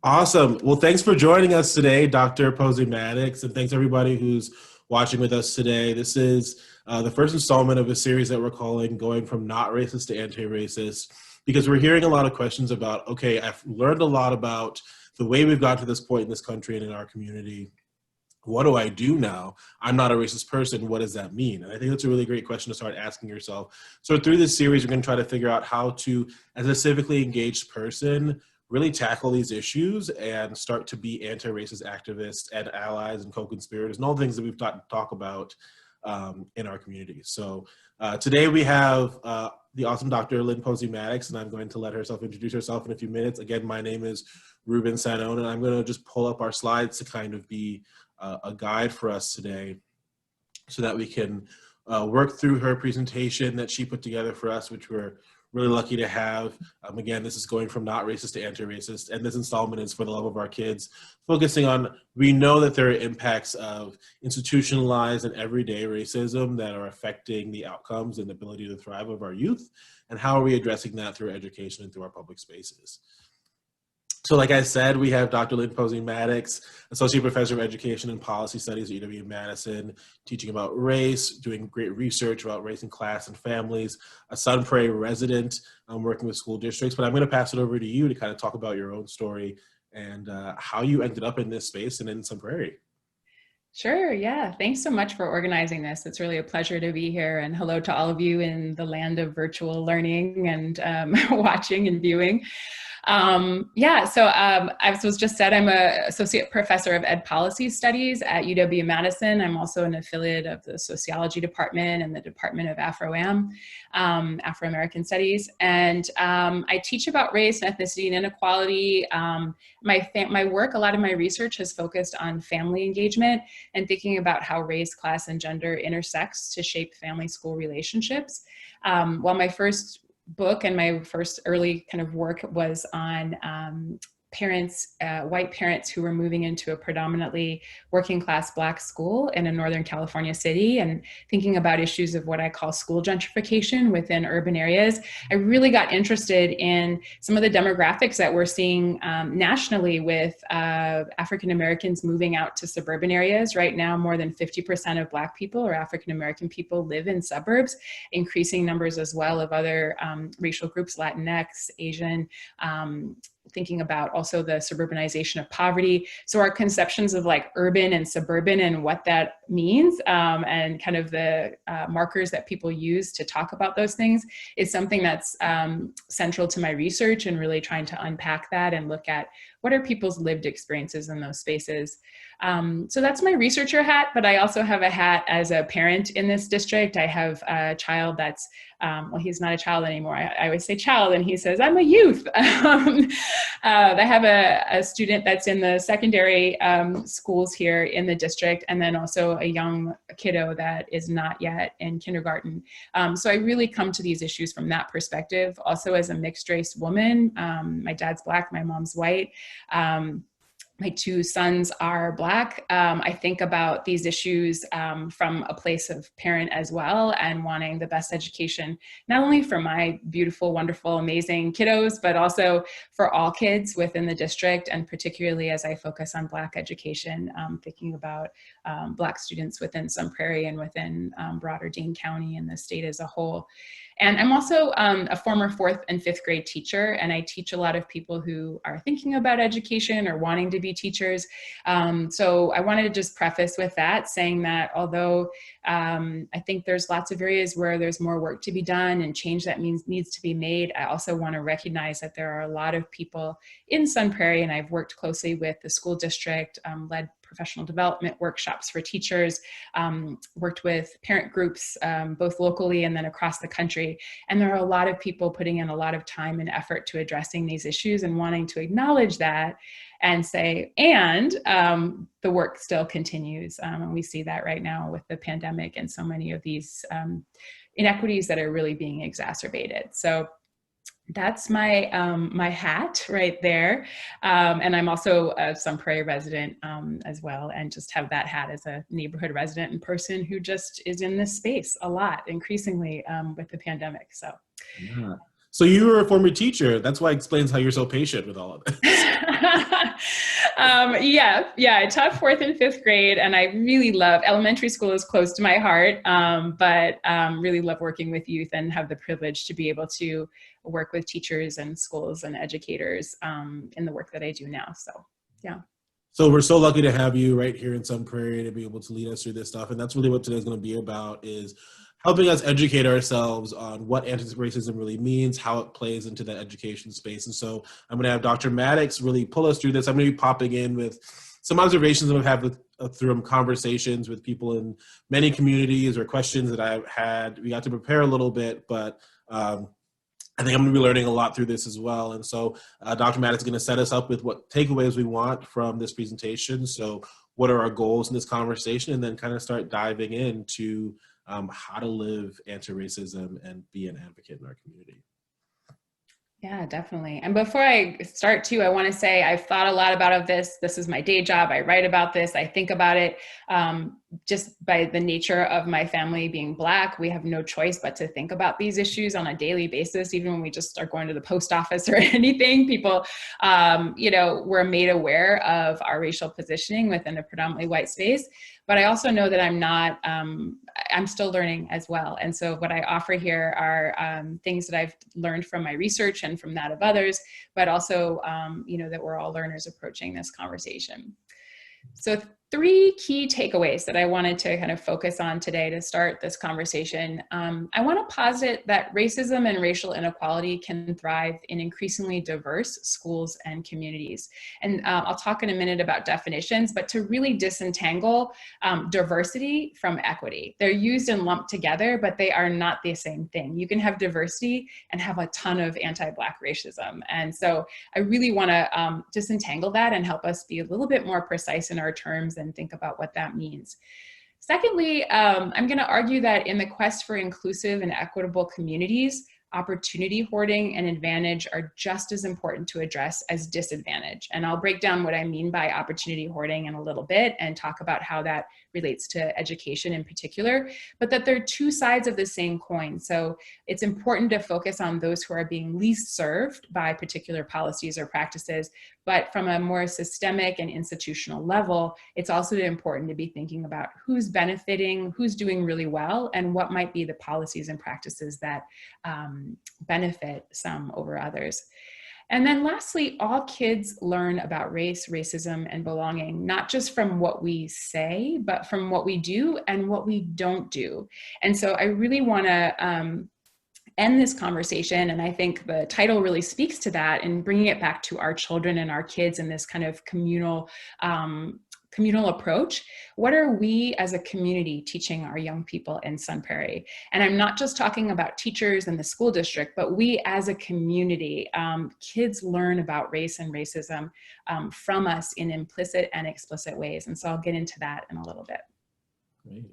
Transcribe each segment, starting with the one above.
Awesome. Well, thanks for joining us today, Dr. Posey-Maddox, and thanks everybody who's watching with us today. This is the first installment of a series that we're calling Going from Not Racist to Anti-Racist, because we're hearing a lot of questions about, okay, I've learned a lot about the way we've got to this point in this country and in our community. What do I do now? I'm not a racist person. What does that mean? And I think that's a really great question to start asking yourself. So through this series, we're going to try to figure out how to, as a civically engaged person, really tackle these issues and start to be anti-racist activists and allies and co-conspirators and all the things that we've talk about in our community. So today we have the awesome Dr. Lynn Posey-Maddox, and I'm going to let herself introduce herself in a few minutes. Again, my name is Ruben Sanone, and I'm going to just pull up our slides to kind of be a guide for us today so that we can work through her presentation that she put together for us, which we're really lucky to have. Again, this is going from not racist to anti-racist, and this installment is for the love of our kids, focusing on, we know that there are impacts of institutionalized and everyday racism that are affecting the outcomes and ability to thrive of our youth, and how are we addressing that through education and through our public spaces. So like I said, we have Dr. Lynn Posey-Maddox, Associate Professor of Education and Policy Studies at UW-Madison, teaching about race, doing great research about race and class and families, a Sun Prairie resident, working with school districts. But I'm going to pass it over to you to kind of talk about your own story and how you ended up in this space and in Sun Prairie. Sure, yeah. Thanks so much for organizing this. It's really a pleasure to be here, and hello to all of you in the land of virtual learning and watching and viewing. As was just said, I'm an associate professor of ed policy studies at UW-Madison. I'm also an affiliate of the sociology department and the Department of Afro-American Studies. And I teach about race and ethnicity and inequality. My work, a lot of my research has focused on family engagement and thinking about how race, class, and gender intersects to shape family-school relationships. While my first book and my first early kind of work was on white parents who were moving into a predominantly working class Black school in a Northern California city and thinking about issues of what I call school gentrification within urban areas. I really got interested in some of the demographics that we're seeing nationally with African Americans moving out to suburban areas. Right now, more than 50% of Black people or African American people live in suburbs, increasing numbers as well of other racial groups, Latinx, Asian, thinking about also the suburbanization of poverty. So our conceptions of like urban and suburban and what that means and kind of the markers that people use to talk about those things is something that's central to my research, and really trying to unpack that and look at what are people's lived experiences in those spaces. So that's my researcher hat, but I also have a hat as a parent in this district. I have a child that's, well, he's not a child anymore. I always say child, and he says, I'm a youth. I have a student that's in the secondary schools here in the district, and then also a young kiddo that is not yet in kindergarten. So I really come to these issues from that perspective. Also as a mixed race woman, my dad's Black, my mom's white. My two sons are Black. I think about these issues from a place of parent as well, and wanting the best education, not only for my beautiful, wonderful, amazing kiddos, but also for all kids within the district, and particularly as I focus on Black education, thinking about Black students within Sun Prairie and within broader Dane County and the state as a whole. And I'm also a former 4th and 5th grade teacher, and I teach a lot of people who are thinking about education or wanting to be teachers. So I wanted to just preface with that, saying that although I think there's lots of areas where there's more work to be done and change that needs to be made, I also want to recognize that there are a lot of people in Sun Prairie, and I've worked closely with the school district, led professional development workshops for teachers, worked with parent groups, both locally and then across the country. And there are a lot of people putting in a lot of time and effort to addressing these issues and wanting to acknowledge that and say, and the work still continues. And we see that right now with the pandemic and so many of these inequities that are really being exacerbated. So that's my my hat right there. And I'm also a Sun Prairie resident as well, and just have that hat as a neighborhood resident and person who just is in this space a lot, increasingly with the pandemic. So. Yeah. So you were a former teacher. That's why it explains how you're so patient with all of this. Yeah, I taught fourth and fifth grade, and I really love elementary school is close to my heart, but really love working with youth and have the privilege to be able to work with teachers and schools and educators in the work that I do now. So, yeah. So we're so lucky to have you right here in Sun Prairie to be able to lead us through this stuff. And that's really what today's going to be about, is helping us educate ourselves on what anti-racism really means, how it plays into that education space. And so I'm going to have Dr. Maddox really pull us through this. I'm going to be popping in with some observations that I've had through conversations with people in many communities, or questions that I've had. We got to prepare a little bit, but I think I'm going to be learning a lot through this as well. And so Dr. Maddox is going to set us up with what takeaways we want from this presentation. So what are our goals in this conversation, and then kind of start diving into how to live anti-racism and be an advocate in our community. Yeah, definitely. And before I start too, I want to say I've thought a lot about this. This is my day job. I write about this. I think about it. Just by the nature of my family being Black, we have no choice but to think about these issues on a daily basis. Even when we just start going to the post office or anything, people, we're made aware of our racial positioning within a predominantly white space. But I also know that I'm still learning as well. And so what I offer here are things that I've learned from my research and from that of others, but also, that we're all learners approaching this conversation. So 3 key takeaways that I wanted to kind of focus on today to start this conversation. I want to posit that racism and racial inequality can thrive in increasingly diverse schools and communities. And I'll talk in a minute about definitions, but to really disentangle diversity from equity. They're used and lumped together, but they are not the same thing. You can have diversity and have a ton of anti-Black racism. And so I really want to disentangle that and help us be a little bit more precise in our terms and think about what that means. Secondly, I'm going to argue that in the quest for inclusive and equitable communities, opportunity hoarding and advantage are just as important to address as disadvantage. And I'll break down what I mean by opportunity hoarding in a little bit and talk about how that relates to education in particular, but that they're 2 sides of the same coin. So it's important to focus on those who are being least served by particular policies or practices, but from a more systemic and institutional level, it's also important to be thinking about who's benefiting, who's doing really well, and what might be the policies and practices that benefit some over others. And then lastly, all kids learn about race, racism, and belonging, not just from what we say, but from what we do and what we don't do. And so I really want to end this conversation, and I think the title really speaks to that, and bringing it back to our children and our kids in this kind of communal approach. What are we as a community teaching our young people in Sun Prairie? And I'm not just talking about teachers in the school district, but we as a community. Kids learn about race and racism from us in implicit and explicit ways. And so I'll get into that in a little bit. Great.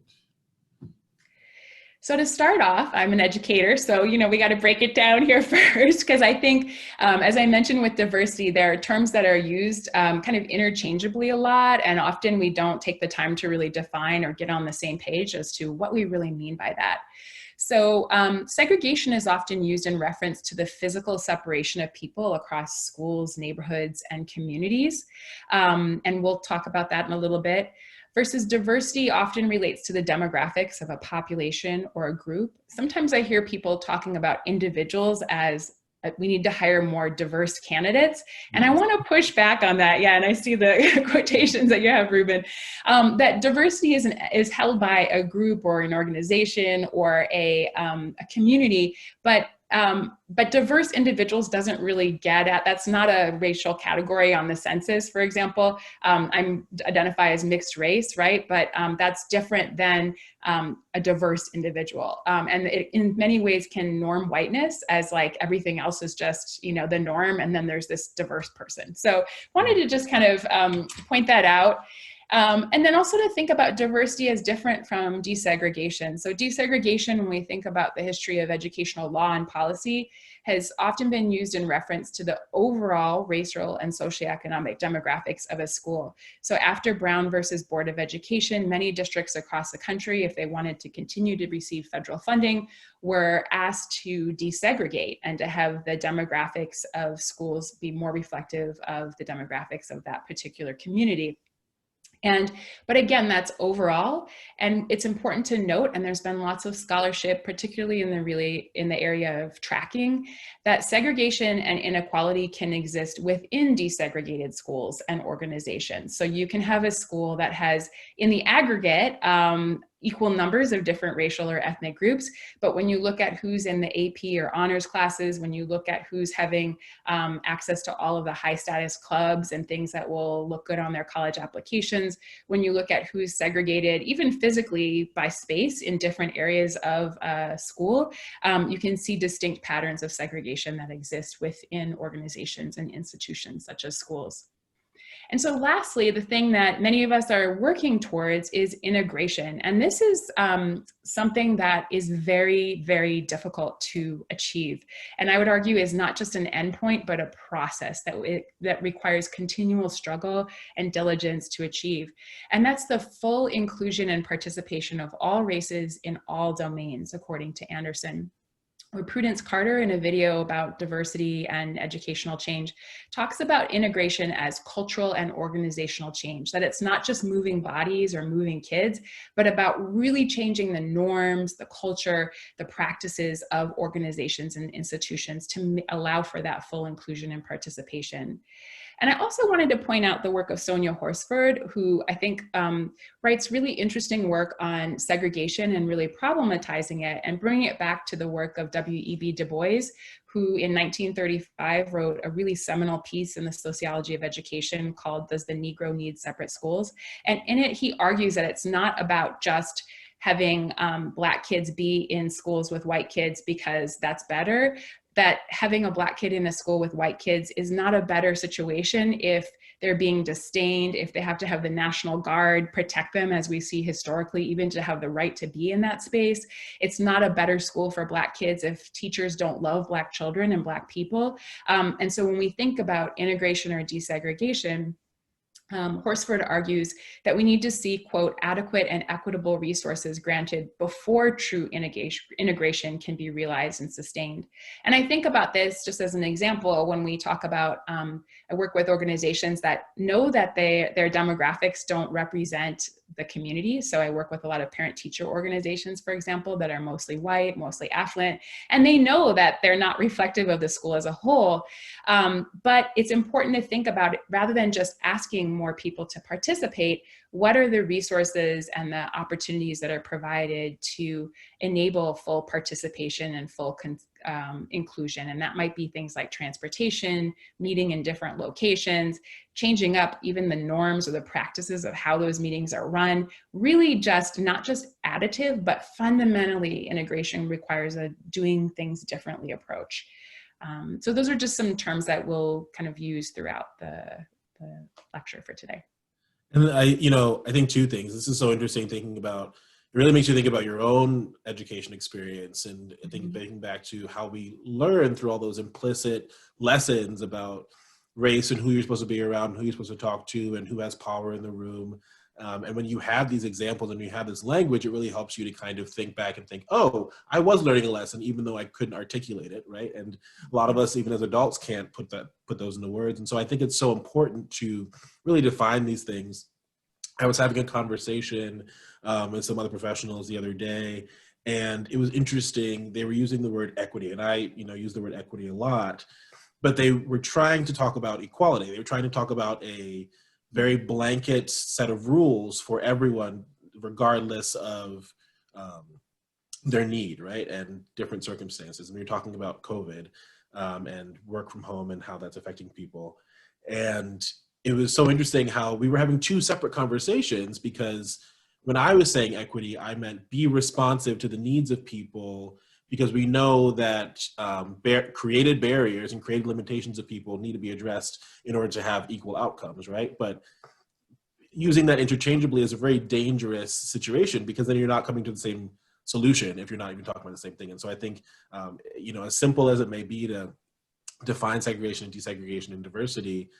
So to start off, I'm an educator, so we got to break it down here first, because I think, as I mentioned with diversity, there are terms that are used kind of interchangeably a lot, and often we don't take the time to really define or get on the same page as to what we really mean by that. So segregation is often used in reference to the physical separation of people across schools, neighborhoods, and communities, and we'll talk about that in a little bit. Versus diversity often relates to the demographics of a population or a group. Sometimes I hear people talking about individuals as we need to hire more diverse candidates. And I want to push back on that. Yeah, and I see the quotations that you have, Ruben, that diversity is held by a group or an organization or a community, but diverse individuals doesn't really get at, that's not a racial category on the census, for example. I'm identify as mixed race, right? But that's different than a diverse individual. And it in many ways can norm whiteness as like everything else is just, the norm, and then there's this diverse person. So wanted to just kind of point that out. And then also to think about diversity as different from desegregation. So desegregation, when we think about the history of educational law and policy, has often been used in reference to the overall racial and socioeconomic demographics of a school. So after Brown versus Board of Education, many districts across the country, if they wanted to continue to receive federal funding, were asked to desegregate and to have the demographics of schools be more reflective of the demographics of that particular community. But again, that's overall, and it's important to note, and there's been lots of scholarship, particularly in the area of tracking, that segregation and inequality can exist within desegregated schools and organizations. So you can have a school that has, in the aggregate, equal numbers of different racial or ethnic groups, but when you look at who's in the AP or honors classes, when you look at who's having access to all of the high status clubs and things that will look good on their college applications, when you look at who's segregated, even physically by space in different areas of school, you can see distinct patterns of segregation that exist within organizations and institutions such as schools. And so lastly, the thing that many of us are working towards is integration. And this is something that is very, very difficult to achieve. And I would argue is not just an endpoint, but a process that requires continual struggle and diligence to achieve. And that's the full inclusion and participation of all races in all domains, according to Anderson. Or Prudence Carter, in a video about diversity and educational change, talks about integration as cultural and organizational change, that it's not just moving bodies or moving kids, but about really changing the norms, the culture, the practices of organizations and institutions to allow for that full inclusion and participation. And I also wanted to point out the work of Sonia Horsford, who I think writes really interesting work on segregation and really problematizing it and bringing it back to the work of W.E.B. Du Bois, who in 1935 wrote a really seminal piece in the sociology of education called "Does the Negro Need Separate Schools?" And in it, he argues that it's not about just having Black kids be in schools with white kids because that's better, that having a Black kid in a school with white kids is not a better situation if they're being disdained, if they have to have the National Guard protect them, as we see historically, even to have the right to be in that space. It's not a better school for Black kids if teachers don't love Black children and Black people. And so when we think about integration or desegregation, Horsford argues that we need to see, quote, adequate and equitable resources granted before true integration can be realized and sustained. And I think about this just as an example when we talk about, I work with organizations that know that their demographics don't represent the community. So I work with a lot of parent-teacher organizations, for example, that are mostly white, mostly affluent, and they know that they're not reflective of the school as a whole. But it's important to think about it rather than just asking more people to participate. What are the resources and the opportunities that are provided to enable full participation and full inclusion? And that might be things like transportation, meeting in different locations, changing up even the norms or the practices of how those meetings are run. Really just not just additive, but fundamentally integration requires a doing things differently approach. So those are just some terms that we'll kind of use throughout the lecture for today. And I think two things. This is so interesting thinking about, it really makes you think about your own education experience and thinking back to how we learn through all those implicit lessons about race and who you're supposed to be around, who you're supposed to talk to, and who has power in the room. And when you have these examples and you have this language, it really helps you to kind of think back and think, oh, I was learning a lesson, even though I couldn't articulate it, right? And a lot of us, even as adults, can't put those into words. And so I think it's so important to really define these things. I was having a conversation with some other professionals the other day, and it was interesting. They were using the word equity, and I, use the word equity a lot, but they were trying to talk about equality. They were trying to talk about a very blanket set of rules for everyone, regardless of their need, right? And different circumstances. And we were talking about COVID and work from home and how that's affecting people. And it was so interesting how we were having two separate conversations, because when I was saying equity, I meant be responsive to the needs of people, because we know that created barriers and created limitations of people need to be addressed in order to have equal outcomes, right? But using that interchangeably is a very dangerous situation, because then you're not coming to the same solution if you're not even talking about the same thing. And so I think, as simple as it may be to define segregation and desegregation and diversity,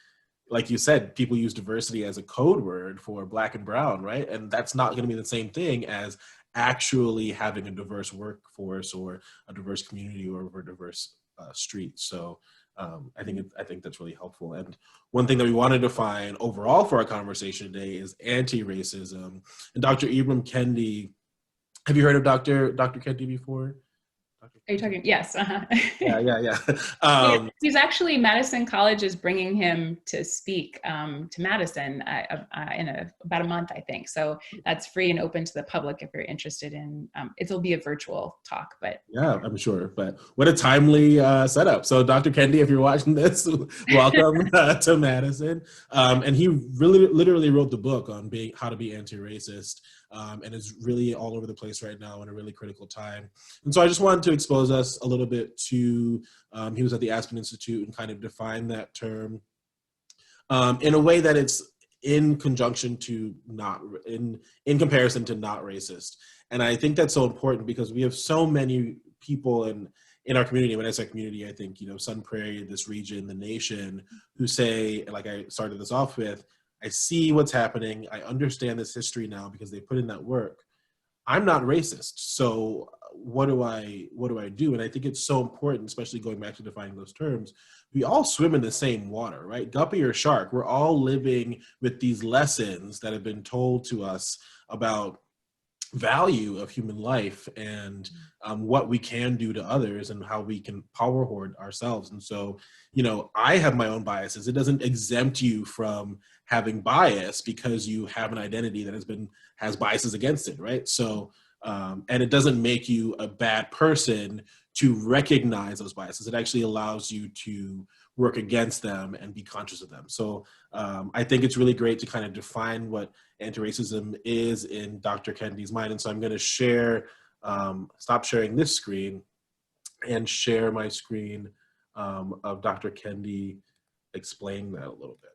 like you said, people use diversity as a code word for Black and brown, right? And that's not going to be the same thing as actually having a diverse workforce or a diverse community or a diverse street. So I think that's really helpful. And one thing that we want to define overall for our conversation today is anti-racism. And Dr. Ibram Kendi, have you heard of Dr. Kendi before? Are you talking? Yes. Yeah. He's actually, Madison College is bringing him to speak to Madison in about a month, I think. So that's free and open to the public if you're interested in. It'll be a virtual talk, but yeah, I'm sure. But what a timely setup. So Dr. Kendi, if you're watching this, welcome to Madison. And he really literally wrote the book on how to be anti-racist. And it's really all over the place right now in a really critical time. And so I just wanted to expose us a little bit to, he was at the Aspen Institute and kind of defined that term in a way that it's in conjunction to in comparison to not racist. And I think that's so important because we have so many people in our community, when I say community, I think, Sun Prairie, this region, the nation, who say, like I started this off with, I see what's happening. I understand this history now because they put in that work. I'm not racist. So what do I do? And I think it's so important, especially going back to defining those terms. We all swim in the same water, right? Guppy or shark, we're all living with these lessons that have been told to us about value of human life and what we can do to others and how we can power hoard ourselves. And so, I have my own biases. It doesn't exempt you from having bias because you have an identity that has biases against it, right? So, and it doesn't make you a bad person to recognize those biases. It actually allows you to work against them and be conscious of them. So I think it's really great to kind of define what anti-racism is in Dr. Kendi's mind. And so I'm going to stop sharing this screen and share my screen of Dr. Kendi explaining that a little bit.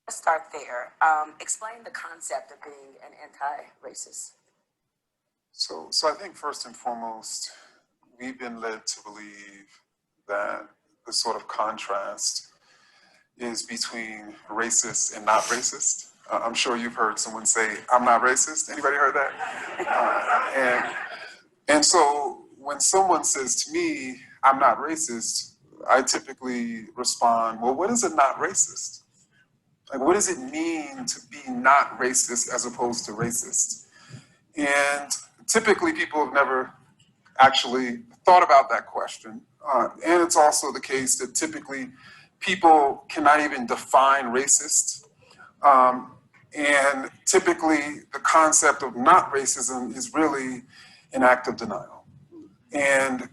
Let's start there. Explain the concept of being an anti-racist. So I think first and foremost, we've been led to believe that the sort of contrast is between racist and not racist. I'm sure you've heard someone say, "I'm not racist." Anybody heard that? And so when someone says to me, "I'm not racist," I typically respond, "Well, what is a not racist? Like, what does it mean to be not racist as opposed to racist?" And typically people have never actually thought about that question. And it's also the case that typically people cannot even define racist. And typically the concept of not racism is really an act of denial. And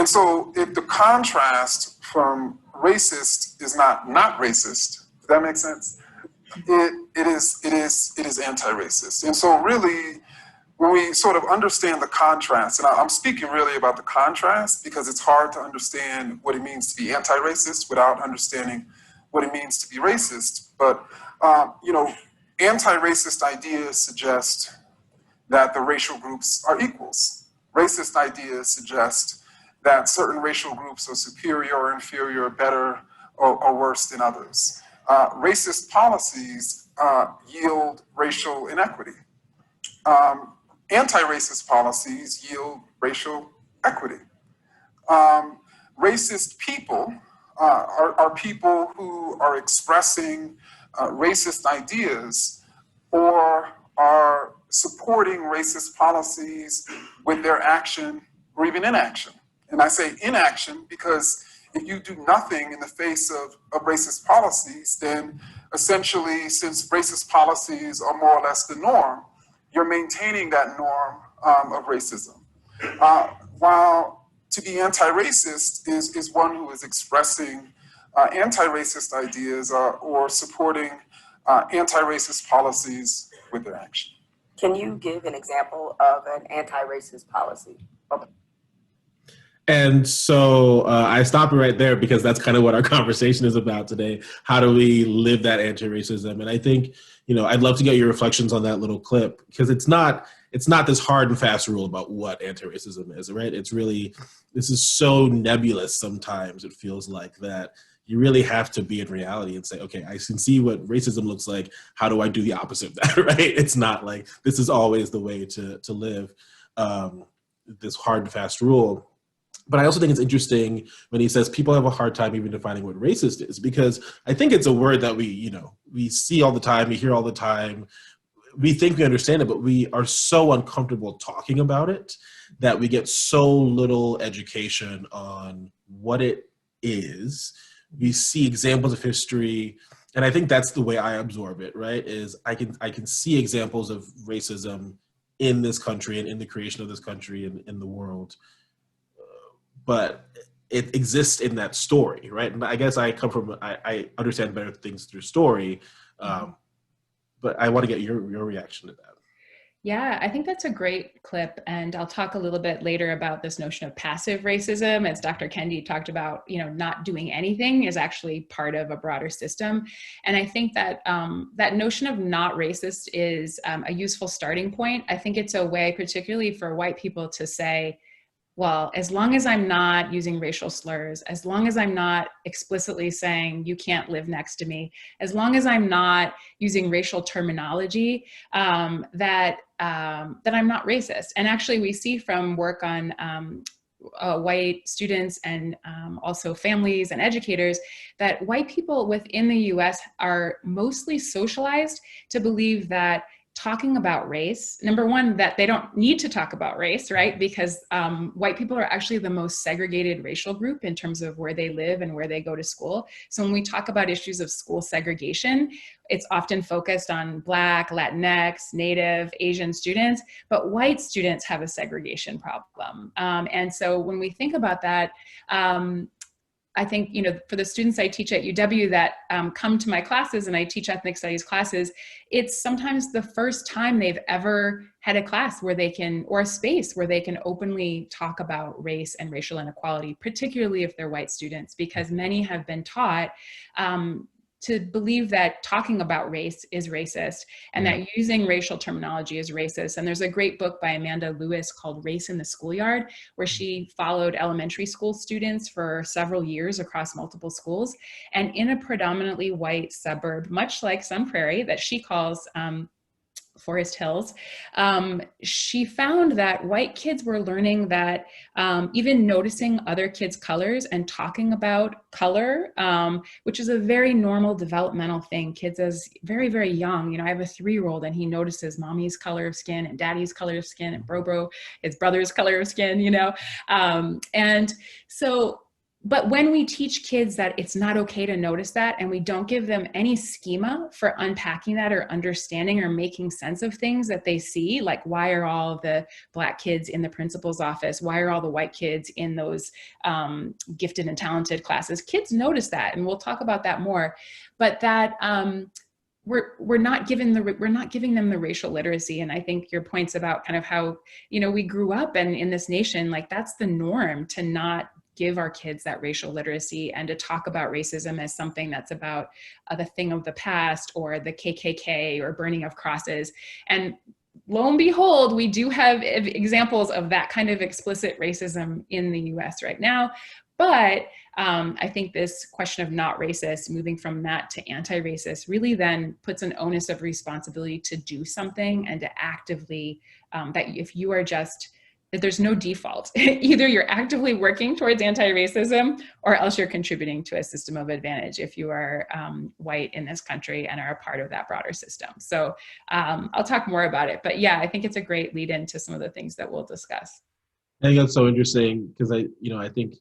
so if the contrast from racist is not racist, does that make sense? It is anti-racist. And so really, when we sort of understand the contrast, and I'm speaking really about the contrast because it's hard to understand what it means to be anti-racist without understanding what it means to be racist. But, anti-racist ideas suggest that the racial groups are equals. Racist ideas suggest that certain racial groups are superior or inferior, better or worse than others. Racist policies yield racial inequity. Anti-racist policies yield racial equity. Racist people are people who are expressing racist ideas or are supporting racist policies with their action or even inaction. And I say inaction because if you do nothing in the face of racist policies, then essentially, since racist policies are more or less the norm, you're maintaining that norm of racism. While to be anti-racist is one who is expressing anti-racist ideas or supporting anti-racist policies with their action. Can you give an example of an anti-racist policy? And so I stop it right there because that's kind of what our conversation is about today. How do we live that anti-racism? And I think, I'd love to get your reflections on that little clip, because it's not this hard and fast rule about what anti-racism is, right? This is so nebulous sometimes, it feels like, that you really have to be in reality and say, okay, I can see what racism looks like. How do I do the opposite of that, right? It's not like this is always the way to live, this hard and fast rule. But I also think it's interesting when he says people have a hard time even defining what racist is, because I think it's a word that we see all the time, we hear all the time. We think we understand it, but we are so uncomfortable talking about it that we get so little education on what it is. We see examples of history, and I think that's the way I absorb it, right? Is I can see examples of racism in this country and in the creation of this country and in the world. But it exists in that story, right? And I guess I understand better things through story, but I want to get your reaction to that. Yeah, I think that's a great clip. And I'll talk a little bit later about this notion of passive racism. As Dr. Kendi talked about, not doing anything is actually part of a broader system. And I think that that notion of not racist is a useful starting point. I think it's a way, particularly for white people, to say, well, as long as I'm not using racial slurs, as long as I'm not explicitly saying you can't live next to me, as long as I'm not using racial terminology, that I'm not racist. And actually, we see from work on white students and also families and educators that white people within the US are mostly socialized to believe that talking about race, number one, that they don't need to talk about race, right? Because white people are actually the most segregated racial group in terms of where they live and where they go to school. So when we talk about issues of school segregation, it's often focused on Black, Latinx, Native, Asian students, but white students have a segregation problem. And so when we think about that, I think, for the students I teach at UW that come to my classes and I teach ethnic studies classes, it's sometimes the first time they've ever had a class where they can, or a space where they can openly talk about race and racial inequality, particularly if they're white students, because many have been taught to believe that talking about race is racist and that using racial terminology is racist. And there's a great book by Amanda Lewis called Race in the Schoolyard, where she followed elementary school students for several years across multiple schools. And in a predominantly white suburb, much like Sun Prairie, that she calls Forest Hills, she found that white kids were learning that even noticing other kids' colors and talking about color, which is a very normal developmental thing. Kids as very, very young, I have a 3-year-old and he notices mommy's color of skin and daddy's color of skin and bro, his brother's color of skin, and so, but when we teach kids that it's not okay to notice that, and we don't give them any schema for unpacking that or understanding or making sense of things that they see, like why are all the Black kids in the principal's office? Why are all the white kids in those gifted and talented classes? Kids notice that, and we'll talk about that more. But that we're not giving them the racial literacy. And I think your points about kind of how we grew up and in this nation, like that's the norm, to not give our kids that racial literacy and to talk about racism as something that's about the thing of the past or the KKK or burning of crosses. And lo and behold, we do have examples of that kind of explicit racism in the US right now. But I think this question of not racist, moving from that to anti-racist, really then puts an onus of responsibility to do something and to actively, that if you are just, that there's no default. Either you're actively working towards anti-racism or else you're contributing to a system of advantage if you are white in this country and are a part of that broader system. So I'll talk more about it. But yeah, I think it's a great lead into some of the things that we'll discuss. I think that's so interesting because I think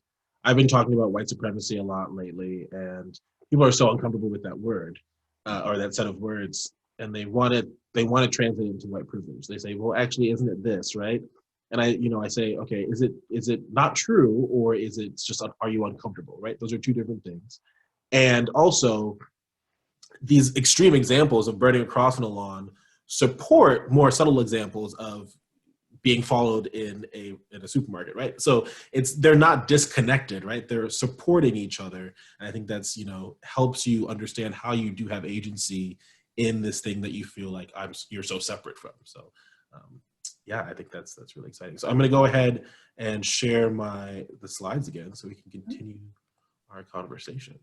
I've been talking about white supremacy a lot lately, and people are so uncomfortable with that word or that set of words, and they want to translate into white privilege. They say, well, actually, isn't it this, right? And I say, okay, is it not true, or is it just, are you uncomfortable, right? Those are two different things. And also, these extreme examples of burning a cross on a lawn support more subtle examples of being followed in a supermarket, right? So they're not disconnected, right? They're supporting each other. And I think that's, helps you understand how you do have agency in this thing that you feel like you're so separate from. So yeah, I think that's really exciting. So I'm going to go ahead and share the slides again so we can continue our conversation.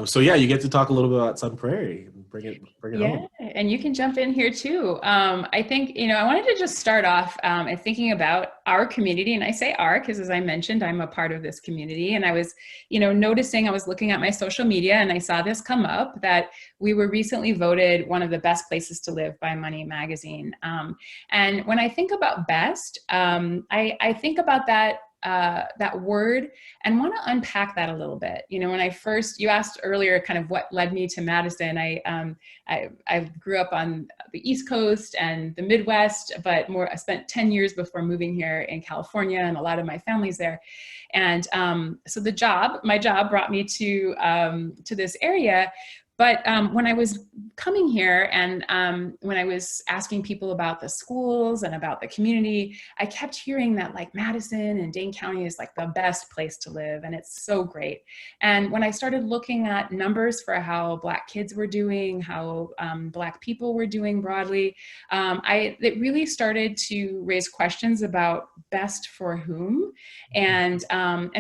So yeah, you get to talk a little bit about Sun Prairie and bring it home. Yeah, and you can jump in here too. I think, I wanted to just start off and thinking about our community, and I say our because, as I mentioned, I'm a part of this community. And I was, noticing, I was looking at my social media and I saw this come up that we were recently voted one of the best places to live by Money Magazine. And when I think about best, I think about that word and want to unpack that a little bit. When you asked earlier kind of what led me to Madison, I grew up on the East Coast and the Midwest, but I spent 10 years before moving here in California, and a lot of my family's there. And so my job brought me to this area. But when I was coming here and when I was asking people about the schools and about the community, I kept hearing that like Madison and Dane County is like the best place to live, and it's so great. And when I started looking at numbers for how Black kids were doing, how Black people were doing broadly, it really started to raise questions about best for whom and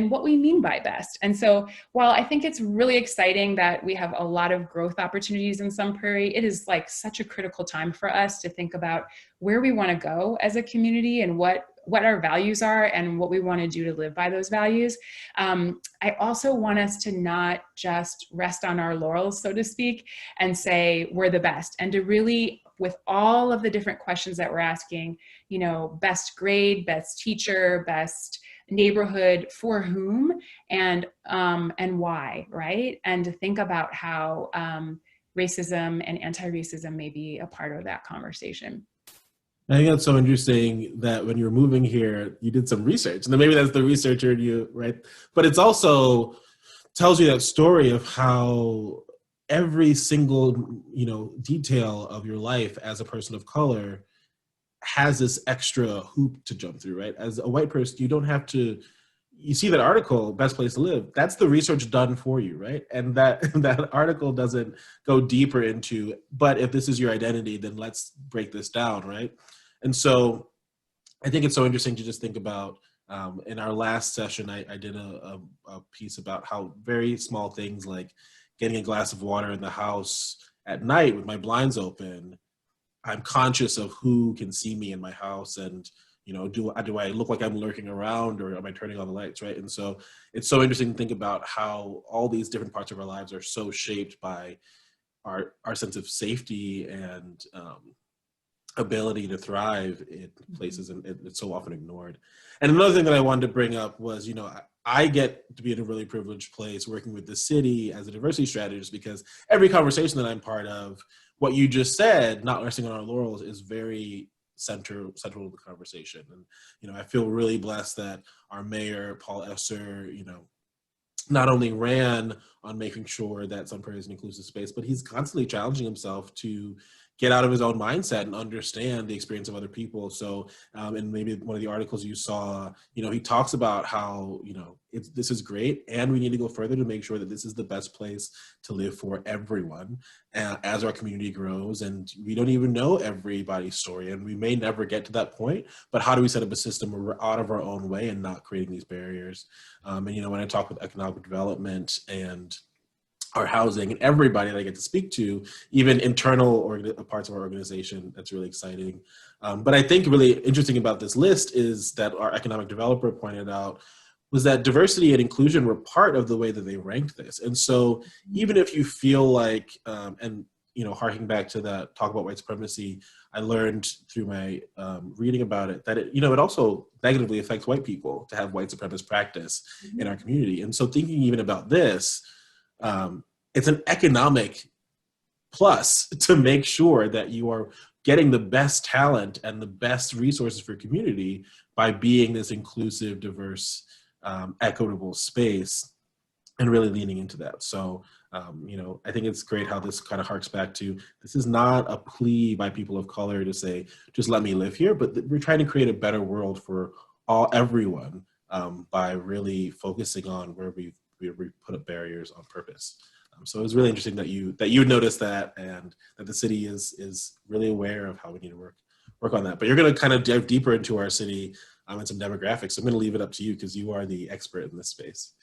what we mean by best. And so while I think it's really exciting that we have a lot of growth opportunities in Sun Prairie, it is like such a critical time for us to think about where we want to go as a community and what our values are and what we want to do to live by those values. I also want us to not just rest on our laurels, so to speak, and say we're the best, and to really, with all of the different questions that we're asking, best grade, best teacher, best neighborhood, for whom, and why, right? And to think about how racism and anti-racism may be a part of that conversation. I think that's so interesting that when you're moving here, you did some research, and then maybe that's the researcher in you, right? But it's also tells you that story of how every single, detail of your life as a person of color has this extra hoop to jump through, right? As a white person, you don't have to, you see that article, Best Place to Live, that's the research done for you, right? And that article doesn't go deeper into, but if this is your identity, then let's break this down, right? And so I think it's so interesting to just think about, in our last session, I did a piece about how very small things like getting a glass of water in the house at night with my blinds open, I'm conscious of who can see me in my house, and do I look like I'm lurking around, or am I turning on the lights, right? And so it's so interesting to think about how all these different parts of our lives are so shaped by our sense of safety and ability to thrive in places, and it's so often ignored. And another thing that I wanted to bring up was, I get to be in a really privileged place working with the city as a diversity strategist, because every conversation that I'm part of, what you just said, not resting on our laurels, is very central to the conversation. And, I feel really blessed that our mayor, Paul Esser, not only ran on making sure that Sun Prairie is an inclusive space, but he's constantly challenging himself to get out of his own mindset and understand the experience of other people. So, and maybe one of the articles you saw, he talks about how, this is great, and we need to go further to make sure that this is the best place to live for everyone as our community grows. And we don't even know everybody's story, and we may never get to that point, but how do we set up a system where we're out of our own way and not creating these barriers? And, when I talk with economic development and our housing and everybody that I get to speak to, even internal parts of our organization, that's really exciting. But I think really interesting about this list is that our economic developer pointed out was that diversity and inclusion were part of the way that they ranked this. And so even if you feel like, and harking back to that talk about white supremacy, I learned through my reading about it that it also negatively affects white people to have white supremacist practice in our community. And so thinking even about this, it's an economic plus to make sure that you are getting the best talent and the best resources for your community by being this inclusive, diverse, equitable space, and really leaning into that. So I think it's great how this kind of harks back to, this is not a plea by people of color to say, just let me live here, but we're trying to create a better world for everyone by really focusing on where we put up barriers on purpose. So it was really interesting that you noticed that, and that the city is really aware of how we need to work on that. But you're going to kind of dive deeper into our city and some demographics. So I'm going to leave it up to you because you are the expert in this space.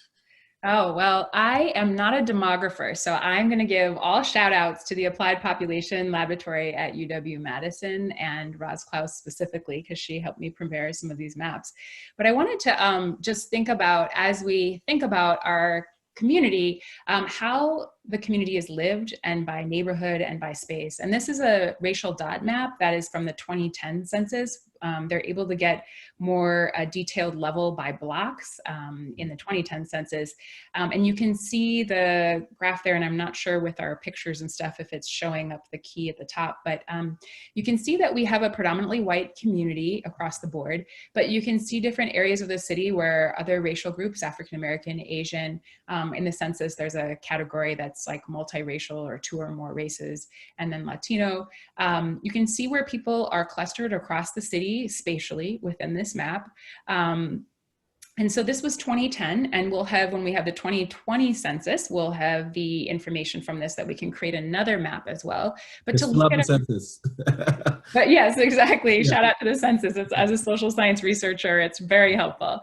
Oh, well, I am not a demographer, so I'm going to give all shout outs to the Applied Population Laboratory at UW-Madison and Roz Klaus specifically, because she helped me prepare some of these maps. But I wanted to just think about, as we think about our community, how the community is lived, and by neighborhood and by space. And this is a racial dot map that is from the 2010 census. They're able to get more detailed level by blocks in the 2010 census. And you can see the graph there, and I'm not sure with our pictures and stuff if it's showing up the key at the top, but you can see that we have a predominantly white community across the board, but you can see different areas of the city where other racial groups, African American, Asian, in the census, there's a category that's like multiracial or 2 or more races, and then Latino. You can see where people are clustered across the city spatially within this map. And so this was 2010, and we'll have, when we have the 2020 census, we'll have the information from this that we can create another map as well. But to look at the census. But yes, exactly. Yeah. Shout out to the census. It's, as a social science researcher, it's very helpful.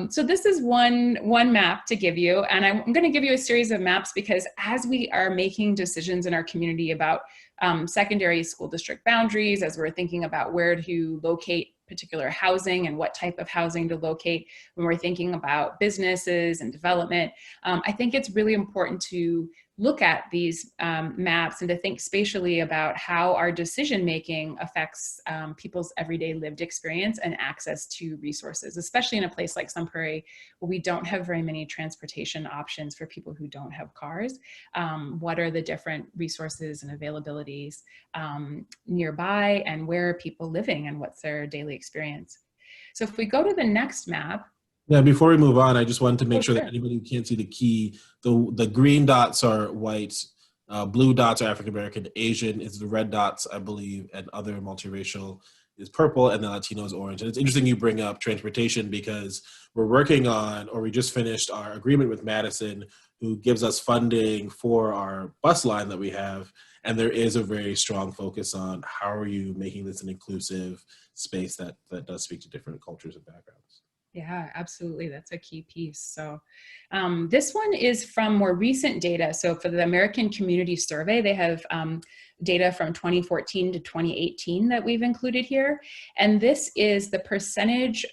So this is one map to give you, and I'm going to give you a series of maps because as we are making decisions in our community about secondary school district boundaries, as we're thinking about where to locate particular housing and what type of housing to locate, when we're thinking about businesses and development, I think it's really important to look at these maps and to think spatially about how our decision making affects people's everyday lived experience and access to resources, especially in a place like Sun Prairie where we don't have very many transportation options for people who don't have cars. What are the different resources and availabilities nearby, and where are people living and what's their daily experience? So if we go to the next map. Yeah, before we move on, I just wanted to make sure sure. that anybody who can't see the key, the green dots are white, blue dots are African American, Asian is the red dots, I believe, and other multiracial is purple, and then Latino is orange. And it's interesting you bring up transportation because we're working on, or we just finished our agreement with Madison, who gives us funding for our bus line that we have. And there is a very strong focus on how are you making this an inclusive space that does speak to different cultures and backgrounds. Yeah, absolutely. That's a key piece. So this one is from more recent data. So for the American Community Survey, they have data from 2014 to 2018 that we've included here. And this is the percentage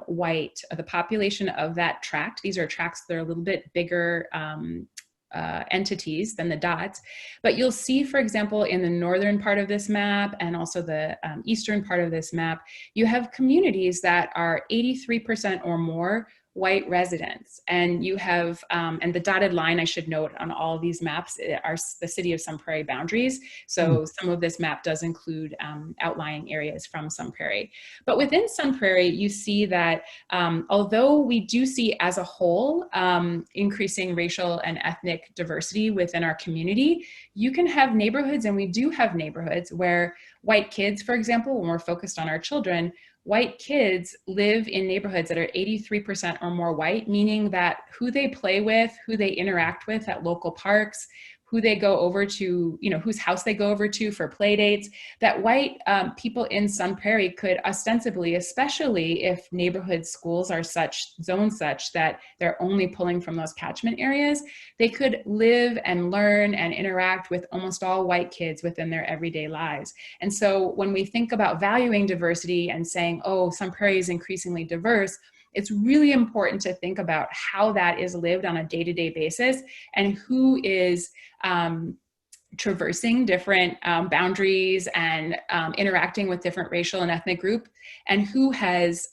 white of the population of that tract. These are tracts that are a little bit bigger entities than the dots. But you'll see, for example, in the northern part of this map and also the eastern part of this map, you have communities that are 83% or more white residents. And you have, and the dotted line, I should note, on all of these maps are the city of Sun Prairie boundaries. So some of this map does include outlying areas from Sun Prairie. But within Sun Prairie, you see that although we do see as a whole increasing racial and ethnic diversity within our community, you can have neighborhoods, and we do have neighborhoods where white kids, for example, when we're focused on our children, white kids live in neighborhoods that are 83% or more white, meaning that who they play with, who they interact with at local parks, who they go over to, whose house they go over to for play dates, that white people in Sun Prairie could ostensibly, especially if neighborhood schools are zoned such that they're only pulling from those catchment areas, they could live and learn and interact with almost all white kids within their everyday lives. And so when we think about valuing diversity and saying, oh, Sun Prairie is increasingly diverse, it's really important to think about how that is lived on a day-to-day basis and who is traversing different boundaries and interacting with different racial and ethnic groups, and who has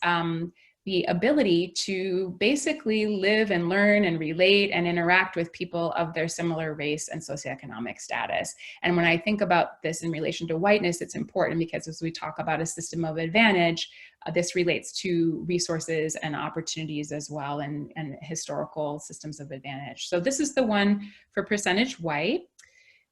the ability to basically live and learn and relate and interact with people of their similar race and socioeconomic status. And when I think about this in relation to whiteness, it's important because as we talk about a system of advantage, this relates to resources and opportunities as well, and historical systems of advantage. So this is the one for percentage white.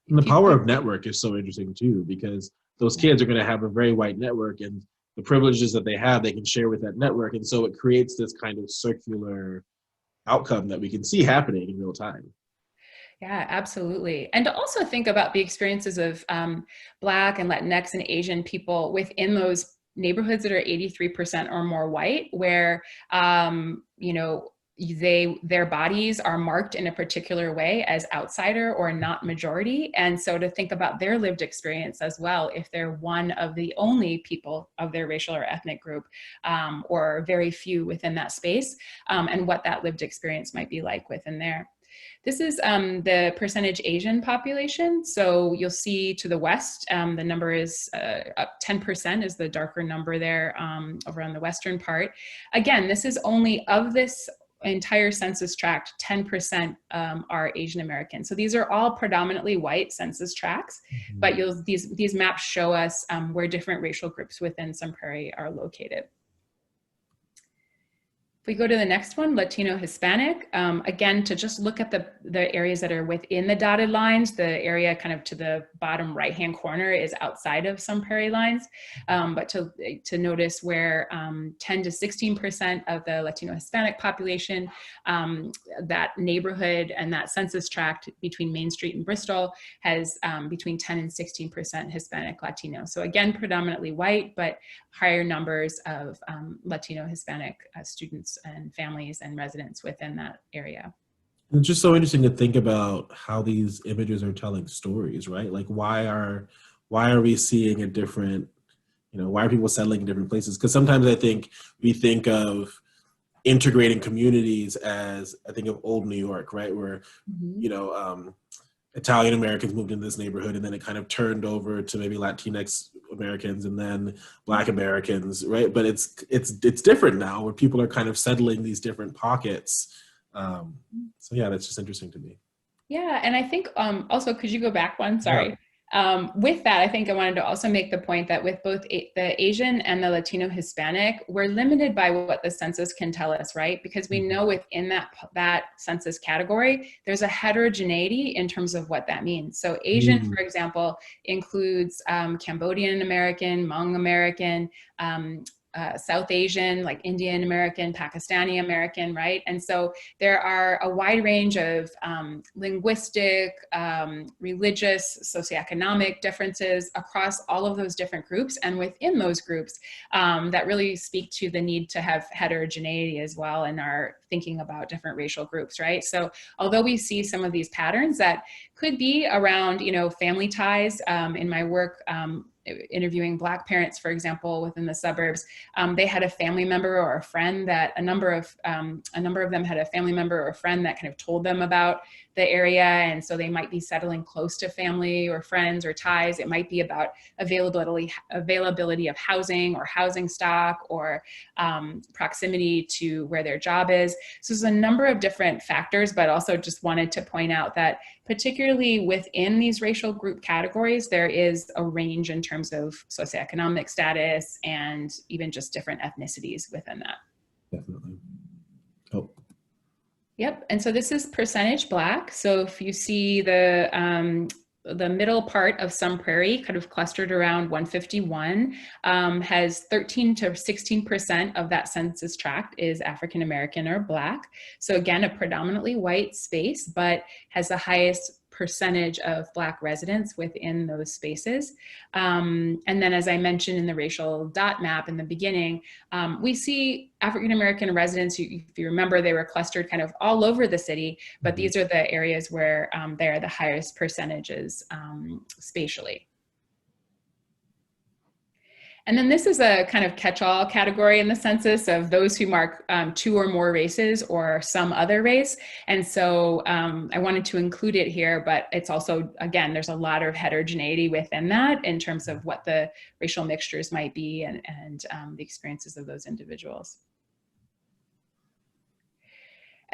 And the power of network is so interesting too, because those kids are going to have a very white network, and the privileges that they have, they can share with that network. And so it creates this kind of circular outcome that we can see happening in real time. Yeah, absolutely. And to also think about the experiences of Black and Latinx and Asian people within those neighborhoods that are 83% or more white, where, you know, their bodies are marked in a particular way as outsider or not majority. And so to think about their lived experience as well, if they're one of the only people of their racial or ethnic group, or very few within that space, and what that lived experience might be like within there. This is the percentage Asian population. So you'll see to the west, the number is up 10% is the darker number there over on the western part. Again, this is only of this entire census tract, 10% are Asian American. So these are all predominantly white census tracts, but these maps show us where different racial groups within Sun Prairie are located. If we go to the next one, Latino Hispanic, again, to just look at the areas that are within the dotted lines, the area kind of to the bottom right-hand corner is outside of some prairie lines, but to notice where 10 to 16% of the Latino Hispanic population, that neighborhood and that census tract between Main Street and Bristol has between 10 and 16% Hispanic Latino. So again, predominantly white, but higher numbers of Latino Hispanic students and families and residents within that area. It's just so interesting to think about how these images are telling stories, right? Like why are we seeing a different, you know, why are people settling in different places? Because sometimes I think we think of integrating communities as, I think of old New York, right? Where, you know, Italian Americans moved into this neighborhood and then it kind of turned over to maybe Latinx Americans and then Black Americans, right? But it's different now where people are kind of settling these different pockets. So yeah, that's just interesting to me. Yeah, and I think also, could you go back one? Sorry. Yeah. With that, I think I wanted to also make the point that with both the Asian and the Latino Hispanic, we're limited by what the census can tell us, right? Because we know within that census category, there's a heterogeneity in terms of what that means. So Asian, for example, includes Cambodian American, Hmong American, South Asian, like Indian American, Pakistani American, right? And so there are a wide range of linguistic, religious, socioeconomic differences across all of those different groups. And within those groups that really speak to the need to have heterogeneity as well in our thinking about different racial groups, right? So although we see some of these patterns that could be around, you know, family ties, in my work, interviewing Black parents, for example, within the suburbs, they had a family member or a friend that a number of them had a family member or a friend that kind of told them about the area. And so they might be settling close to family or friends or ties. It might be about availability of housing or housing stock or proximity to where their job is. So there's a number of different factors, but also just wanted to point out that particularly within these racial group categories, there is a range in terms of socioeconomic status and even just different ethnicities within that. Definitely. Oh. Yep, and so this is percentage Black. So if you see the middle part of Sun Prairie, kind of clustered around 151, has 13 to 16% of that census tract is African American or Black. So again, a predominantly white space, but has the highest percentage of Black residents within those spaces. And then, as I mentioned in the racial dot map in the beginning, we see African American residents, if you remember, they were clustered kind of all over the city, but these are the areas where they are the highest percentages spatially. And then this is a kind of catch-all category in the census of those who mark 2 or more races or some other race. And so I wanted to include it here, but it's also, again, there's a lot of heterogeneity within that in terms of what the racial mixtures might be and the experiences of those individuals.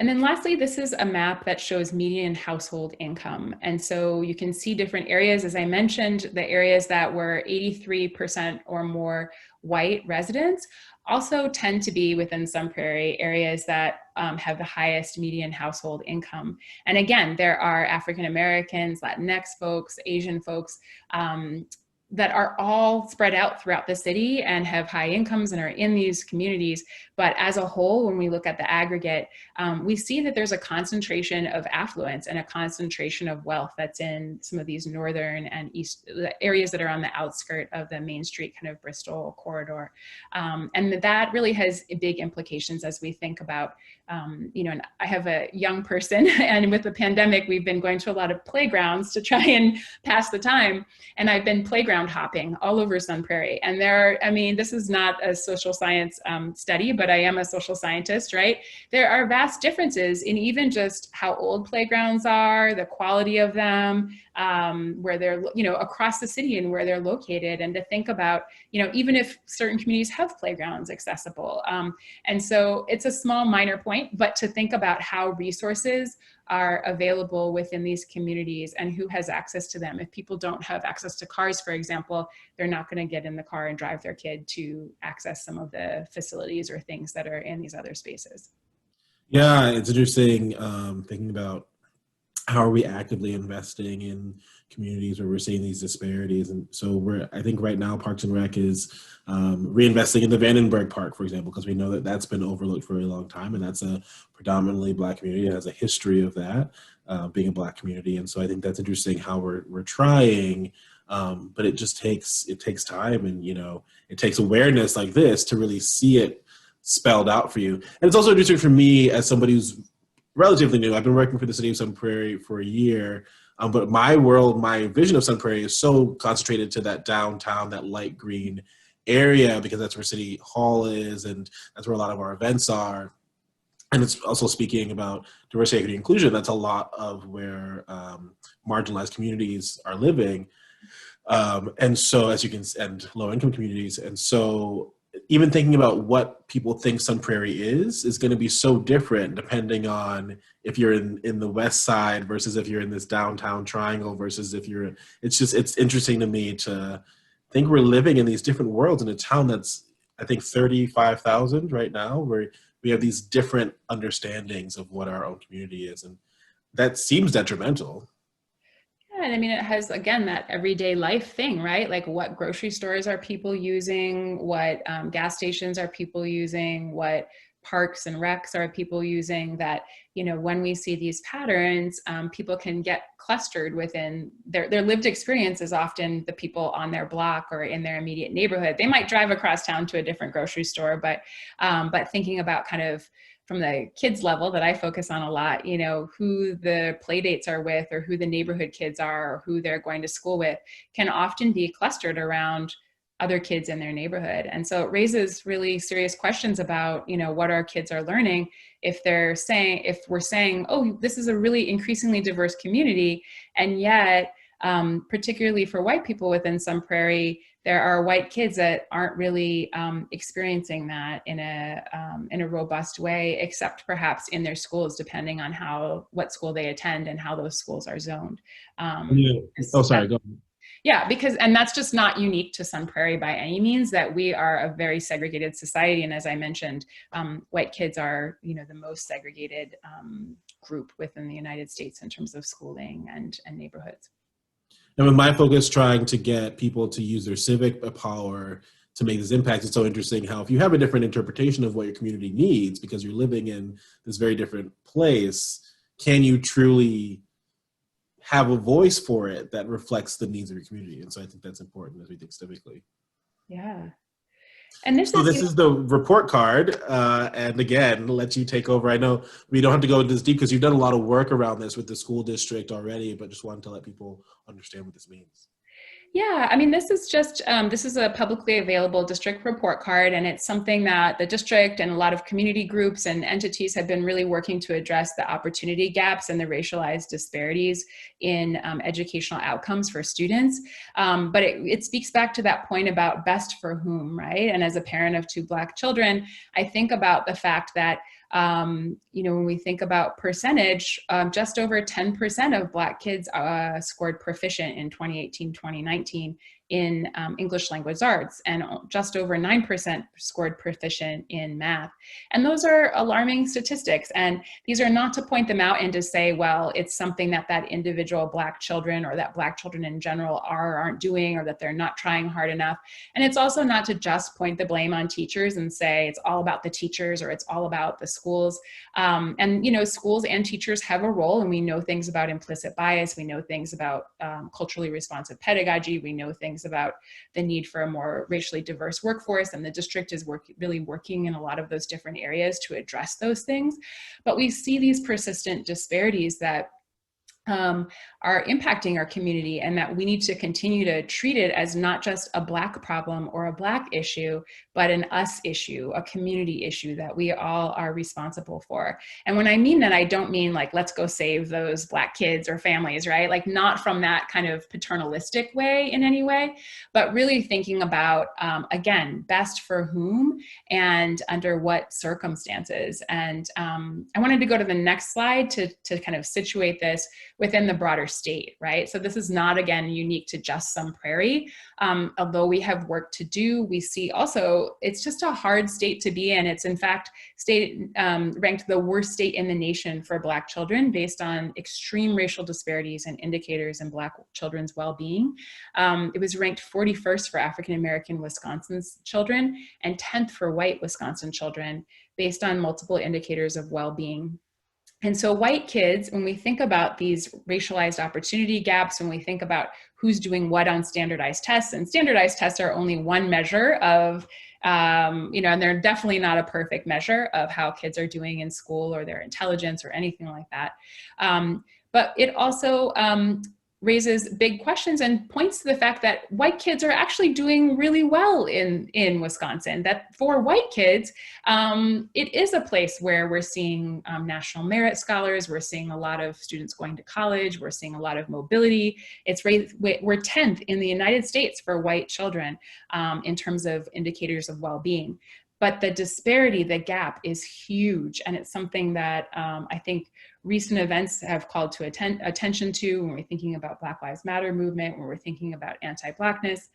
And then lastly, this is a map that shows median household income. And so you can see different areas. As I mentioned, the areas that were 83% or more white residents also tend to be within Sun Prairie areas that have the highest median household income. And again, there are African Americans, Latinx folks, Asian folks, that are all spread out throughout the city and have high incomes and are in these communities. But as a whole, when we look at the aggregate, we see that there's a concentration of affluence and a concentration of wealth that's in some of these northern and east areas that are on the outskirt of the Main Street kind of Bristol corridor. And that really has big implications as we think about, and I have a young person, and with the pandemic, we've been going to a lot of playgrounds to try and pass the time. And I've been playground hopping all over Sun Prairie. And this is not a social science study, but I am a social scientist, right? There are vast differences in even just how old playgrounds are, the quality of them, where they're, across the city and where they're located, and to think about, even if certain communities have playgrounds accessible. And so it's a small minor point, but to think about how resources are available within these communities and who has access to them. If people don't have access to cars, for example, they're not going to get in the car and drive their kid to access some of the facilities or things that are in these other spaces. Yeah, it's interesting thinking about how are we actively investing in communities where we're seeing these disparities. And so I think right now Parks and Rec is reinvesting in the Vandenberg Park, for example, because we know that that's been overlooked for a long time. And that's a predominantly Black community. It has a history of that, being a Black community. And so I think that's interesting how we're trying, but it takes time, and, it takes awareness like this to really see it spelled out for you. And it's also interesting for me as somebody who's relatively new. I've been working for the city of Sun Prairie for a year, but my vision of Sun Prairie is so concentrated to that downtown, that light green area, because that's where City Hall is, and that's where a lot of our events are. And it's also speaking about diversity, equity, inclusion. That's a lot of where marginalized communities are living, and so and low-income communities. And so even thinking about what people think Sun Prairie is going to be so different depending on if you're in the West Side versus if you're in this downtown triangle versus if you're, it's interesting to me to think we're living in these different worlds in a town that's, I think, 35,000 right now, where we have these different understandings of what our own community is. And that seems detrimental. And it has, again, that everyday life thing, right? Like, what grocery stores are people using? What gas stations are people using? What parks and recs are people using? That, when we see these patterns, people can get clustered within their lived experience is often the people on their block or in their immediate neighborhood. They might drive across town to a different grocery store, but thinking about kind of from the kids level that I focus on a lot, who the play dates are with, or who the neighborhood kids are, or who they're going to school with, can often be clustered around other kids in their neighborhood. And so it raises really serious questions about, what our kids are learning if we're saying, oh, this is a really increasingly diverse community. And yet, particularly for white people within Sun Prairie, there are white kids that aren't really experiencing that in a robust way, except perhaps in their schools, depending on what school they attend and how those schools are zoned. Oh, sorry, go on. Yeah, and that's just not unique to Sun Prairie by any means, that we are a very segregated society. And as I mentioned, white kids are, the most segregated group within the United States in terms of schooling and neighborhoods. And with my focus trying to get people to use their civic power to make this impact, it's so interesting how if you have a different interpretation of what your community needs because you're living in this very different place, can you truly have a voice for it that reflects the needs of your community? And so I think that's important as we think civically. Yeah. And this is the report card, and again, let you take over. I know we don't have to go into this deep because you've done a lot of work around this with the school district already, but just wanted to let people understand what this means. Yeah, I mean, this is just, this is a publicly available district report card, and it's something that the district and a lot of community groups and entities have been really working to address the opportunity gaps and the racialized disparities in educational outcomes for students. But it speaks back to that point about best for whom, right? And as a parent of 2 Black children, I think about the fact that when we think about percentage, just over 10% of Black kids scored proficient in 2018, 2019 in English language arts, and just over 9% scored proficient in math. And those are alarming statistics. And these are not to point them out and to say, well, it's something that individual Black children or that Black children in general are or aren't doing, or that they're not trying hard enough. And it's also not to just point the blame on teachers and say it's all about the teachers or it's all about the schools. Schools and teachers have a role, and we know things about implicit bias. We know things about culturally responsive pedagogy. We know things about the need for a more racially diverse workforce, and the district is really working in a lot of those different areas to address those things. But we see these persistent disparities that are impacting our community, and that we need to continue to treat it as not just a Black problem or a Black issue, but an us issue, a community issue that we all are responsible for. And when I mean that, I don't mean like, let's go save those Black kids or families, right? Like, not from that kind of paternalistic way in any way, but really thinking about, again, best for whom and under what circumstances. And I wanted to go to the next slide to kind of situate this within the broader state, right? So this is not, again, unique to just some prairie. Although we have work to do, we see also it's just a hard state to be in. It's in fact ranked the worst state in the nation for Black children based on extreme racial disparities and indicators in Black children's well-being. It was ranked 41st for African-American Wisconsin's children and 10th for white Wisconsin children based on multiple indicators of well-being. And so white kids, when we think about these racialized opportunity gaps, when we think about who's doing what on standardized tests, and standardized tests are only one measure of, and they're definitely not a perfect measure of how kids are doing in school or their intelligence or anything like that. But it also raises big questions and points to the fact that white kids are actually doing really well in Wisconsin, that for white kids, it is a place where we're seeing national merit scholars, we're seeing a lot of students going to college, we're seeing a lot of mobility. We're 10th in the United States for white children in terms of indicators of well-being. But the disparity, the gap is huge. And it's something that I think recent events have called to attention to when we're thinking about Black Lives Matter movement, when we're thinking about anti-Blackness.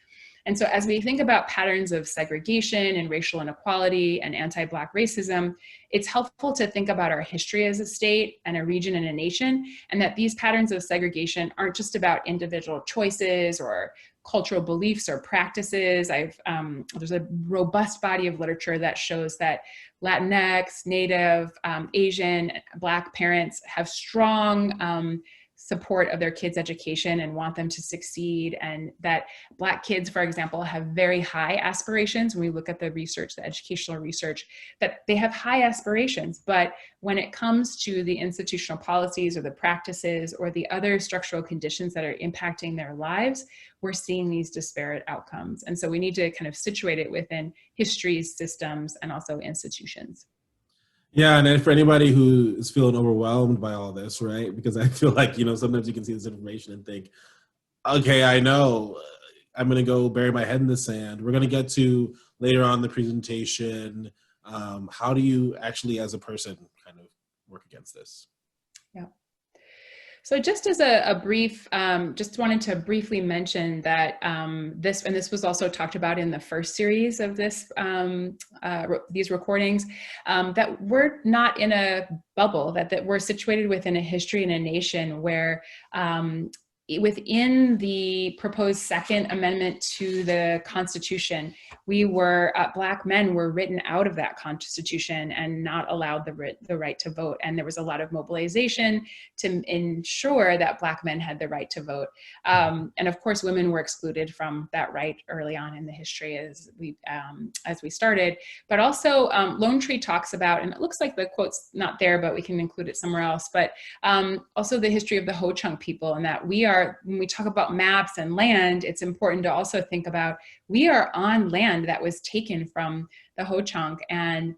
And so as we think about patterns of segregation and racial inequality and anti-Black racism, it's helpful to think about our history as a state and a region and a nation, and that these patterns of segregation aren't just about individual choices or cultural beliefs or practices. There's a robust body of literature that shows that Latinx, Native, Asian, Black parents have strong support of their kids' education and want them to succeed, and that Black kids, for example, have very high aspirations. When we look at the research, the educational research, that they have high aspirations, but when it comes to the institutional policies or the practices or the other structural conditions that are impacting their lives, we're seeing these disparate outcomes. And so we need to kind of situate it within histories, systems, and also institutions. Yeah, and then for anybody who is feeling overwhelmed by all this, right? Because I feel like, sometimes you can see this information and think, okay, I know, I'm going to go bury my head in the sand. We're going to get to later on the presentation. How do you actually, as a person, kind of work against this? Yeah. So just as a brief, just wanted to briefly mention that this was also talked about in the first series of these recordings, that we're not in a bubble, that we're situated within a history and a nation where within the proposed Second Amendment to the Constitution, Black men were written out of that Constitution and not allowed the right to vote. And there was a lot of mobilization to ensure that Black men had the right to vote. And of course, women were excluded from that right early on in the history as we started. But also Lone Tree talks about, and it looks like the quote's not there, but we can include it somewhere else, but also the history of the Ho-Chunk people, and that we are when we talk about maps and land, it's important to also think about, we are on land that was taken from the Ho-Chunk, and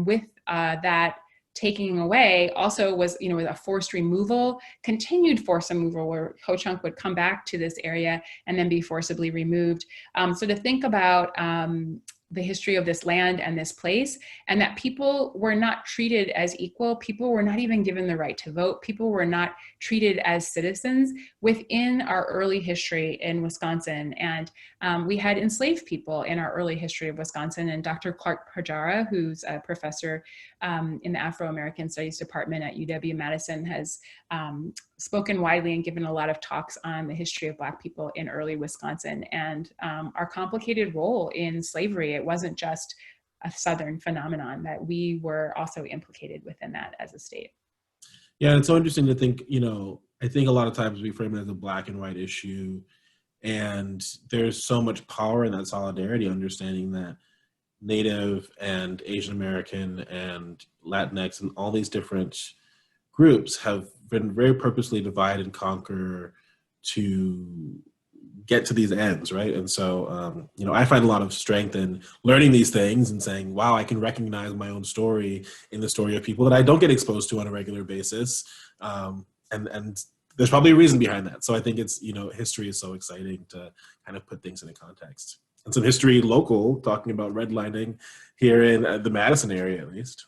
with that taking away also was, a forced removal, continued forced removal, where Ho-Chunk would come back to this area and then be forcibly removed. So to think about the history of this land and this place, and that people were not treated as equal. People were not even given the right to vote. People were not treated as citizens within our early history in Wisconsin. And we had enslaved people in our early history of Wisconsin. And Dr. Clark Pajara, who's a professor in the Afro-American Studies Department at UW-Madison, has spoken widely and given a lot of talks on the history of Black people in early Wisconsin and our complicated role in slavery. It wasn't just a Southern phenomenon, that we were also implicated within that as a state. Yeah, and it's so interesting to think, I think a lot of times we frame it as a Black and white issue, and there's so much power in that solidarity, understanding that Native and Asian American and Latinx and all these different groups have been very purposely divide and conquer to get to these ends, right? And so, I find a lot of strength in learning these things and saying, wow, I can recognize my own story in the story of people that I don't get exposed to on a regular basis. And there's probably a reason behind that. So I think it's, history is so exciting to kind of put things into context. And some history local, talking about redlining here in the Madison area, at least.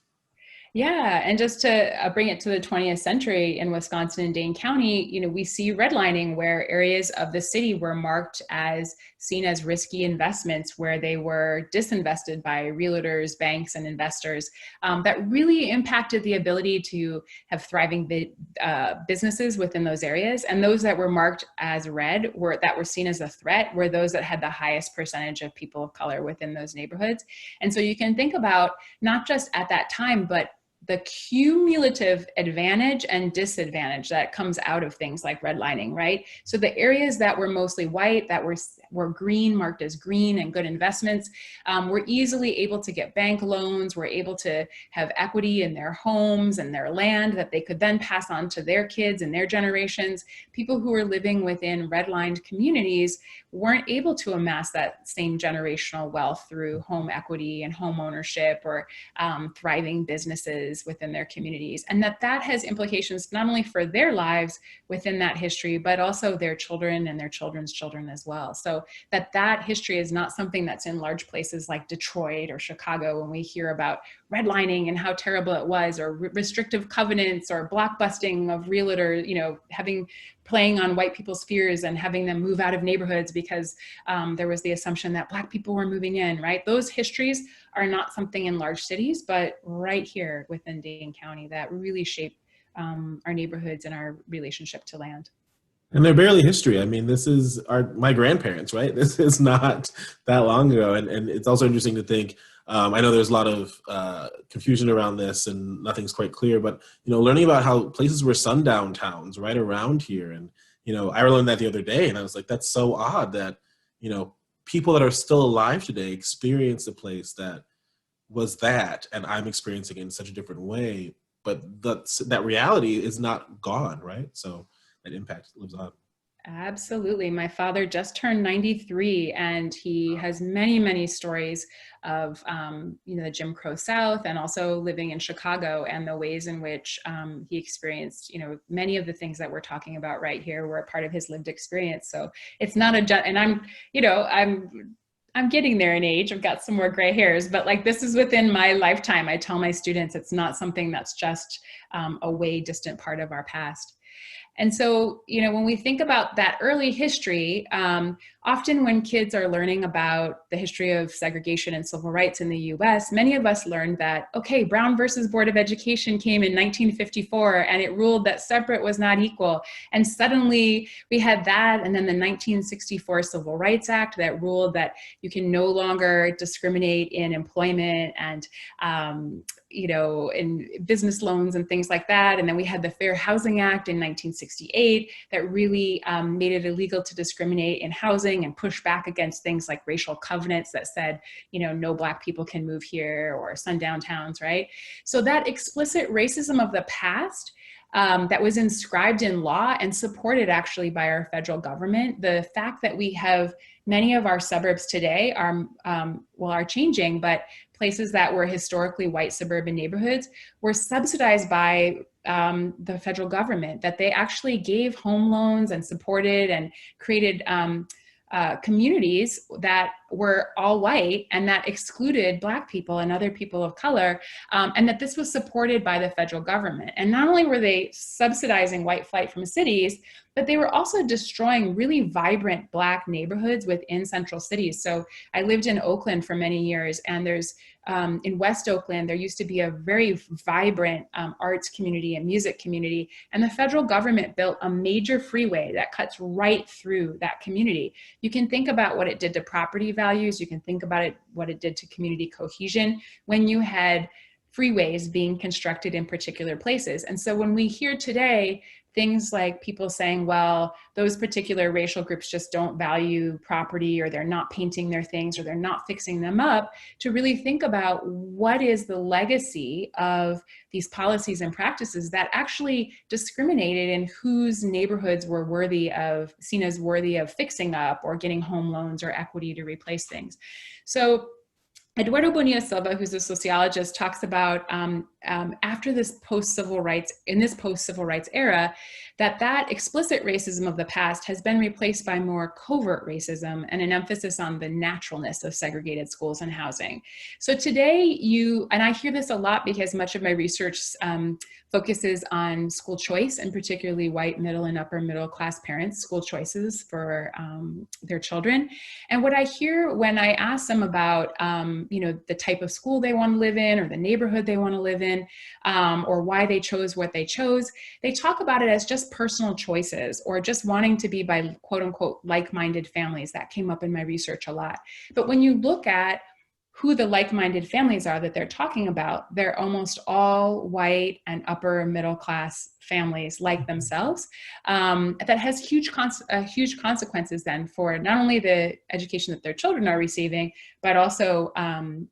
Yeah, and just to bring it to the 20th century in Wisconsin and Dane County, we see redlining where areas of the city were marked as seen as risky investments, where they were disinvested by realtors, banks, and investors. That really impacted the ability to have thriving businesses within those areas. And those that were marked as red, that were seen as a threat, were those that had the highest percentage of people of color within those neighborhoods. And so you can think about, not just at that time, but the cumulative advantage and disadvantage that comes out of things like redlining, right? So the areas that were mostly white, that were green, marked as green and good investments, were easily able to get bank loans, were able to have equity in their homes and their land that they could then pass on to their kids and their generations. People who were living within redlined communities weren't able to amass that same generational wealth through home equity and home ownership or thriving businesses within their communities. And that has implications not only for their lives within that history, but also their children and their children's children as well. So that history is not something that's in large places like Detroit or Chicago when we hear about redlining and how terrible it was, or restrictive covenants, or blockbusting of realtors, playing on white people's fears and having them move out of neighborhoods because there was the assumption that Black people were moving in, right? Those histories are not something in large cities, but right here within Dane County that really shape our neighborhoods and our relationship to land. And they're barely history. I mean, this is my grandparents, right? This is not that long ago. And it's also interesting to think, I know there's a lot of confusion around this and nothing's quite clear, but, learning about how places were sundown towns right around here. And, I learned that the other day and I was like, that's so odd that, people that are still alive today experience a place that was that, and I'm experiencing it in such a different way, but that reality is not gone, right? So that impact lives on. Absolutely. My father just turned 93 and he has many, many stories of, the Jim Crow South and also living in Chicago and the ways in which he experienced, many of the things that we're talking about right here were a part of his lived experience. So it's not and I'm getting there in age. I've got some more gray hairs, but this is within my lifetime. I tell my students it's not something that's just a way distant part of our past. And so, when we think about that early history, often when kids are learning about the history of segregation and civil rights in the US, many of us learned that, okay, Brown versus Board of Education came in 1954 and it ruled that separate was not equal. And suddenly we had that, and then the 1964 Civil Rights Act that ruled that you can no longer discriminate in employment and in business loans and things like that. And then we had the Fair Housing Act in 1968 that really made it illegal to discriminate in housing and push back against things like racial covenants that said, no Black people can move here, or sundown towns, right? So that explicit racism of the past that was inscribed in law and supported actually by our federal government. The fact that we have many of our suburbs today are changing, but places that were historically white suburban neighborhoods were subsidized by the federal government, that they actually gave home loans and supported and created communities that were all white and that excluded Black people and other people of color, and that this was supported by the federal government. And not only were they subsidizing white flight from cities, but they were also destroying really vibrant Black neighborhoods within central cities. So I lived in Oakland for many years, and there's in West Oakland, there used to be a very vibrant arts community and music community, and the federal government built a major freeway that cuts right through that community. You can think about what it did to property values. You can think about what it did to community cohesion when you had freeways being constructed in particular places. And so when we hear today things like people saying, well, those particular racial groups just don't value property, or they're not painting their things, or they're not fixing them up, to really think about what is the legacy of these policies and practices that actually discriminated in whose neighborhoods were seen as worthy of fixing up or getting home loans or equity to replace things. So Eduardo Bonilla Silva, who's a sociologist, talks about after this post-civil rights era, that explicit racism of the past has been replaced by more covert racism and an emphasis on the naturalness of segregated schools and housing. So today and I hear this a lot because much of my research focuses on school choice, and particularly white middle and upper middle class parents' school choices for their children. And what I hear when I ask them about the type of school they want to live in, or the neighborhood they want to live in, or why they chose what they chose, they talk about it as just personal choices, or just wanting to be by quote unquote like-minded families. That came up in my research a lot. But when you look at who the like-minded families are that they're talking about, they're almost all white and upper middle class families like themselves. That has huge consequences then for not only the education that their children are receiving, but also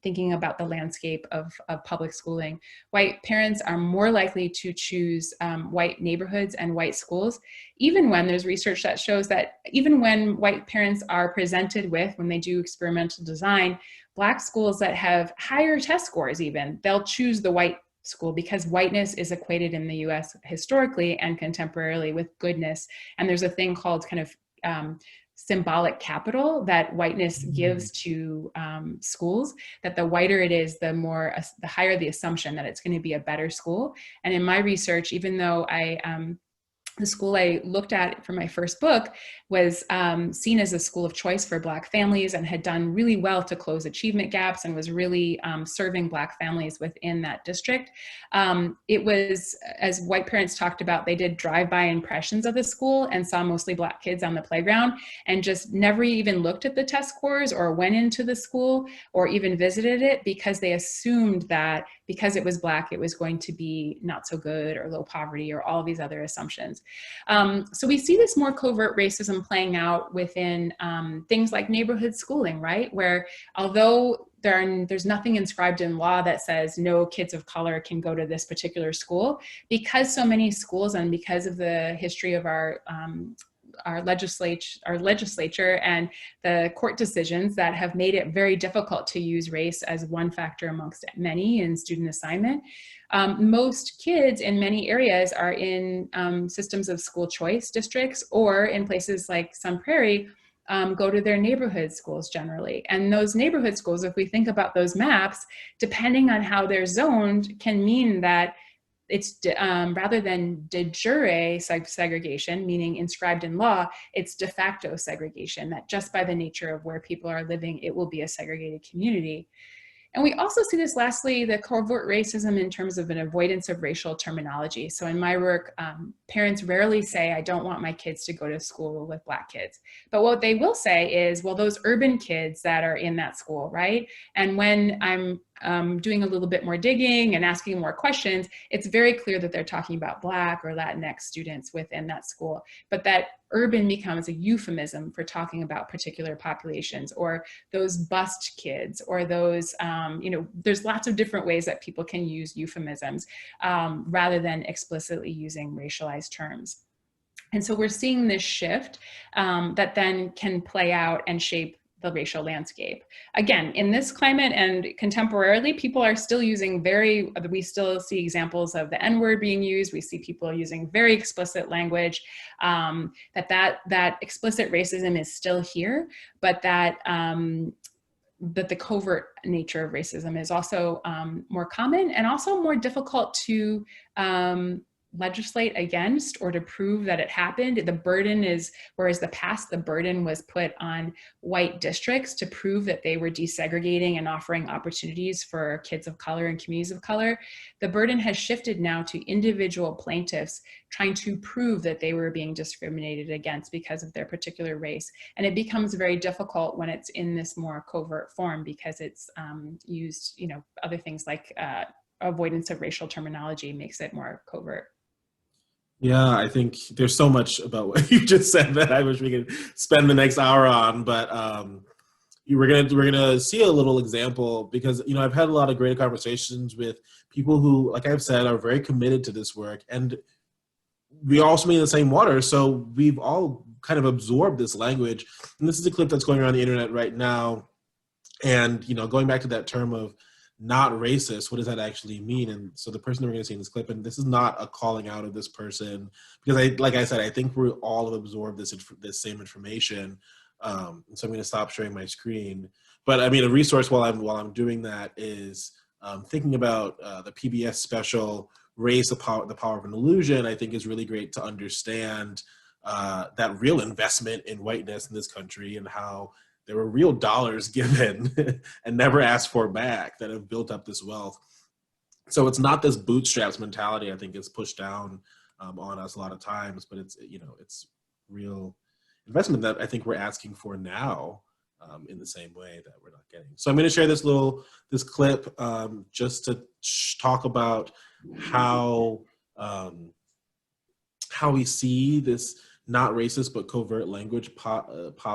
thinking about the landscape of public schooling. White parents are more likely to choose white neighborhoods and white schools, even when there's research that shows that even when white parents are presented with, when they do experimental design, Black schools that have higher test scores even, they'll choose the white school because whiteness is equated in the US historically and contemporarily with goodness. And there's a thing called kind of symbolic capital that whiteness gives to schools, that the whiter it is, the higher the assumption that it's going to be a better school. And in my research, even though the school I looked at for my first book was seen as a school of choice for Black families and had done really well to close achievement gaps and was really serving Black families within that district. It was, as white parents talked about, they did drive-by impressions of the school and saw mostly Black kids on the playground and just never even looked at the test scores or went into the school or even visited it, because they assumed that because it was Black, it was going to be not so good or low poverty or all these other assumptions. So we see this more covert racism playing out within things like neighborhood schooling, right? Where although there's nothing inscribed in law that says no kids of color can go to this particular school, because so many schools and because of the history of our legislature and the court decisions that have made it very difficult to use race as one factor amongst many in student assignment. Most kids in many areas are in systems of school choice districts, or in places like Sun Prairie, go to their neighborhood schools generally. And those neighborhood schools, if we think about those maps, depending on how they're zoned, can mean that it's rather than de jure segregation, meaning inscribed in law, it's de facto segregation, that just by the nature of where people are living, it will be a segregated community. And we also see this, lastly, the covert racism in terms of an avoidance of racial terminology. So in my work, parents rarely say, I don't want my kids to go to school with Black kids. But what they will say is, well, those urban kids that are in that school, right? And when I'm doing a little bit more digging and asking more questions, it's very clear that they're talking about Black or Latinx students within that school, but that urban becomes a euphemism for talking about particular populations, or those bused kids, or those, there's lots of different ways that people can use euphemisms rather than explicitly using racialized terms. And so we're seeing this shift that then can play out and shape the racial landscape. Again, in this climate and contemporarily, people are still using we still see examples of the N-word being used. We see people using very explicit language, that explicit racism is still here, but that the covert nature of racism is also more common and also more difficult to legislate against or to prove that it happened. The burden is, whereas the past, the burden was put on white districts to prove that they were desegregating and offering opportunities for kids of color and communities of color. The burden has shifted now to individual plaintiffs trying to prove that they were being discriminated against because of their particular race. And it becomes very difficult when it's in this more covert form, because it's used, other things like avoidance of racial terminology makes it more covert. Yeah, I think there's so much about what you just said that I wish we could spend the next hour on, but we're gonna see a little example, because I've had a lot of great conversations with people who, like I've said, are very committed to this work, and we all swim in the same water, so we've all kind of absorbed this language. And this is a clip that's going around the internet right now, and going back to that term of not racist, what does that actually mean? And so the person that we're going to see in this clip, and this is not a calling out of this person, because like I said, I think we all have absorbed this same information. So I'm going to stop sharing my screen. But I mean, a resource while I'm doing that is thinking about the PBS special "Race: The Power of an Illusion." I think is really great to understand that real investment in whiteness in this country, and how there were real dollars given and never asked for back that have built up this wealth. So it's not this bootstraps mentality, I think, is pushed down on us a lot of times, but it's real investment that I think we're asking for now in the same way that we're not getting. So I'm going to share this clip just to talk about how we see this not racist but covert language pop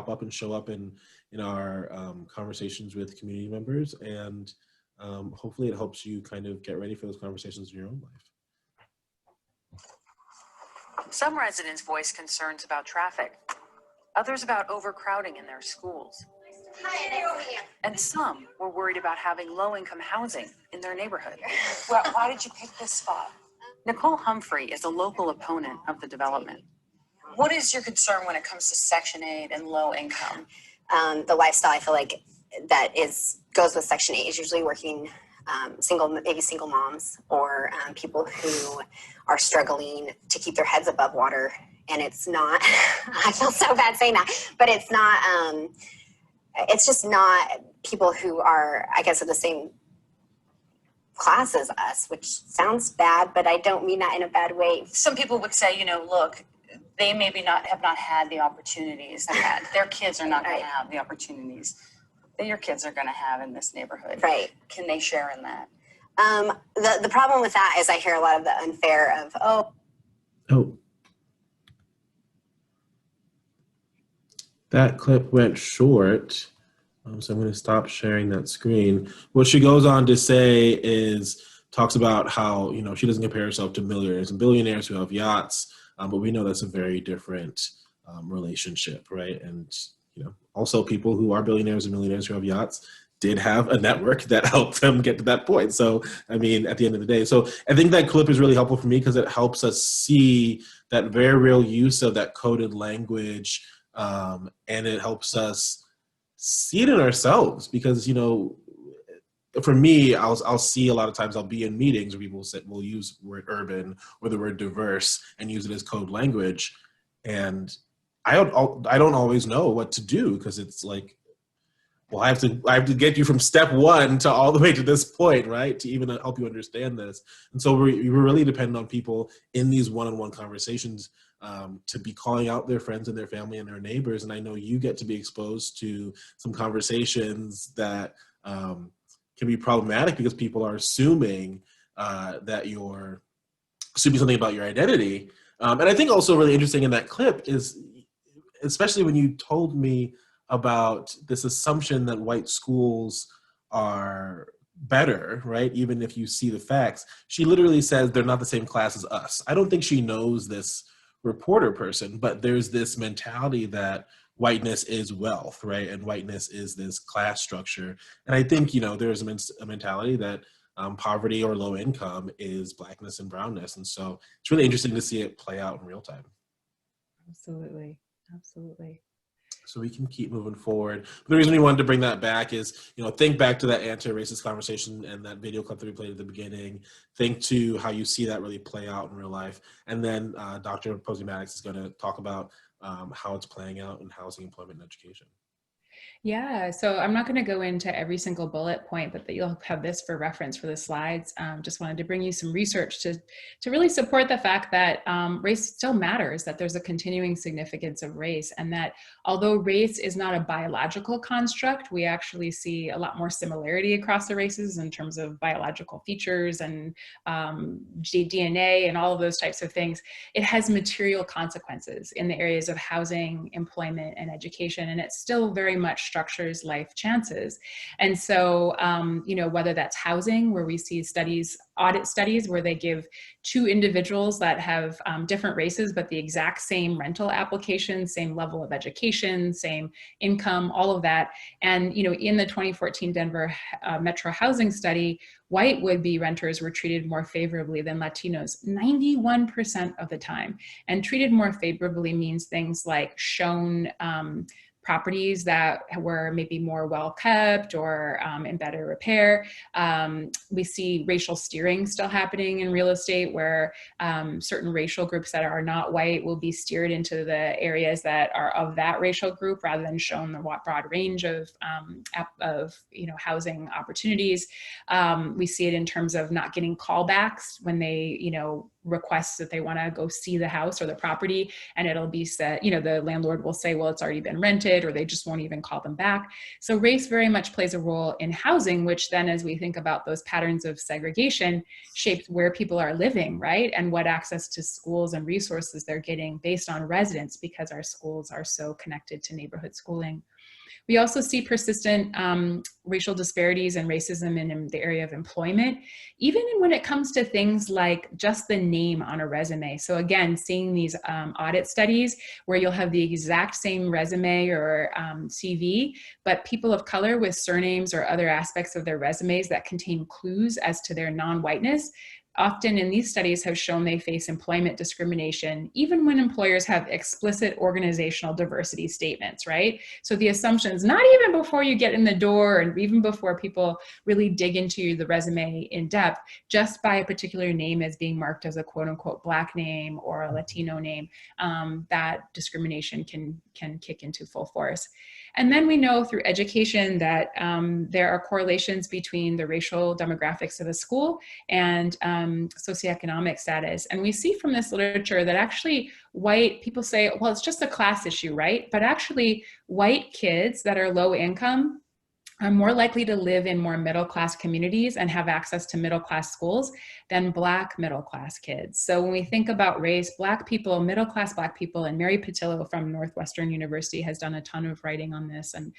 up and show up in our conversations with community members, and hopefully it helps you kind of get ready for those conversations in your own life. Some residents voiced concerns about traffic, others about overcrowding in their schools. And some were worried about having low-income housing in their neighborhood. Well, why did you pick this spot? Nicole Humphrey is a local opponent of the development. What is your concern when it comes to Section 8 and low income? The lifestyle, I feel like, that goes with Section 8 is usually working single moms, or people who are struggling to keep their heads above water. And it's not, I feel so bad saying that, but it's not, it's just not people who are, I guess, of the same class as us, which sounds bad, but I don't mean that in a bad way. Some people would say, look, they maybe have not had the opportunities that their kids are not going to have the opportunities that your kids are going to have in this neighborhood. Right. Can they share in that? The problem with that is I hear a lot of the unfair of, Oh. That clip went short, so I'm going to stop sharing that screen. What she goes on to say talks about how, she doesn't compare herself to millionaires and billionaires who have yachts, but we know that's a very different relationship, right? And, also people who are billionaires and millionaires who have yachts did have a network that helped them get to that point. So, I mean, at the end of the day, so I think that clip is really helpful for me because it helps us see that very real use of that coded language, and it helps us see it in ourselves because, for me, I'll see a lot of times I'll be in meetings where people will use the word urban or the word diverse and use it as code language. And I don't always know what to do because it's like, well, I have to get you from step one to all the way to this point, right? To even help you understand this. And so we're really dependent on people in these one-on-one conversations to be calling out their friends and their family and their neighbors. And I know you get to be exposed to some conversations that can be problematic because people are assuming that you're assuming something about your identity. And I think also really interesting in that clip is, especially when you told me about this assumption that white schools are better, right? Even if you see the facts, she literally says they're not the same class as us. I don't think she knows this reporter person, but there's this mentality that whiteness is wealth, right? And whiteness is this class structure. And I think, there's a mentality that poverty or low income is blackness and brownness. And so it's really interesting to see it play out in real time. Absolutely. Absolutely. So we can keep moving forward. But the reason we wanted to bring that back is, think back to that anti-racist conversation and that video clip that we played at the beginning. Think to how you see that really play out in real life. And then Dr. Posey-Maddox is going to talk about how it's playing out in housing, employment, and education. Yeah, so I'm not going to go into every single bullet point, but that you'll have this for reference for the slides. Just wanted to bring you some research to really support the fact that race still matters, that there's a continuing significance of race, and that although race is not a biological construct, we actually see a lot more similarity across the races in terms of biological features and DNA and all of those types of things. It has material consequences in the areas of housing, employment, and education, and it still very much structures life chances. And so, whether that's housing, where we see audit studies where they give two individuals that have different races, but the exact same rental application, same level of education, same income, all of that. And, in the 2014 Denver Metro Housing Study, white would-be renters were treated more favorably than Latinos 91% of the time. And treated more favorably means things like shown properties that were maybe more well kept or in better repair. We see racial steering still happening in real estate, where certain racial groups that are not white will be steered into the areas that are of that racial group rather than shown the broad range of housing opportunities. We see it in terms of not getting callbacks when they requests that they want to go see the house or the property, and it'll be said, the landlord will say, well, it's already been rented, or they just won't even call them back. So race very much plays a role in housing, which then, as we think about those patterns of segregation, shapes where people are living, right? And what access to schools and resources they're getting based on residence, because our schools are so connected to neighborhood schooling. We also see persistent racial disparities and racism in the area of employment, even when it comes to things like just the name on a resume. So again, seeing these audit studies where you'll have the exact same resume or CV, but people of color with surnames or other aspects of their resumes that contain clues as to their non-whiteness, often in these studies have shown they face employment discrimination, even when employers have explicit organizational diversity statements, right? So the assumptions, not even before you get in the door and even before people really dig into the resume in depth, just by a particular name as being marked as a quote unquote Black name or a Latino name, that discrimination can kick into full force. And then we know through education that there are correlations between the racial demographics of a school and socioeconomic status. And we see from this literature that actually white people say, well, it's just a class issue, right? But actually white kids that are low income are more likely to live in more middle-class communities and have access to middle-class schools than Black middle-class kids. So when we think about race, Black people, middle-class Black people, and Mary Patillo from Northwestern University has done a ton of writing on this and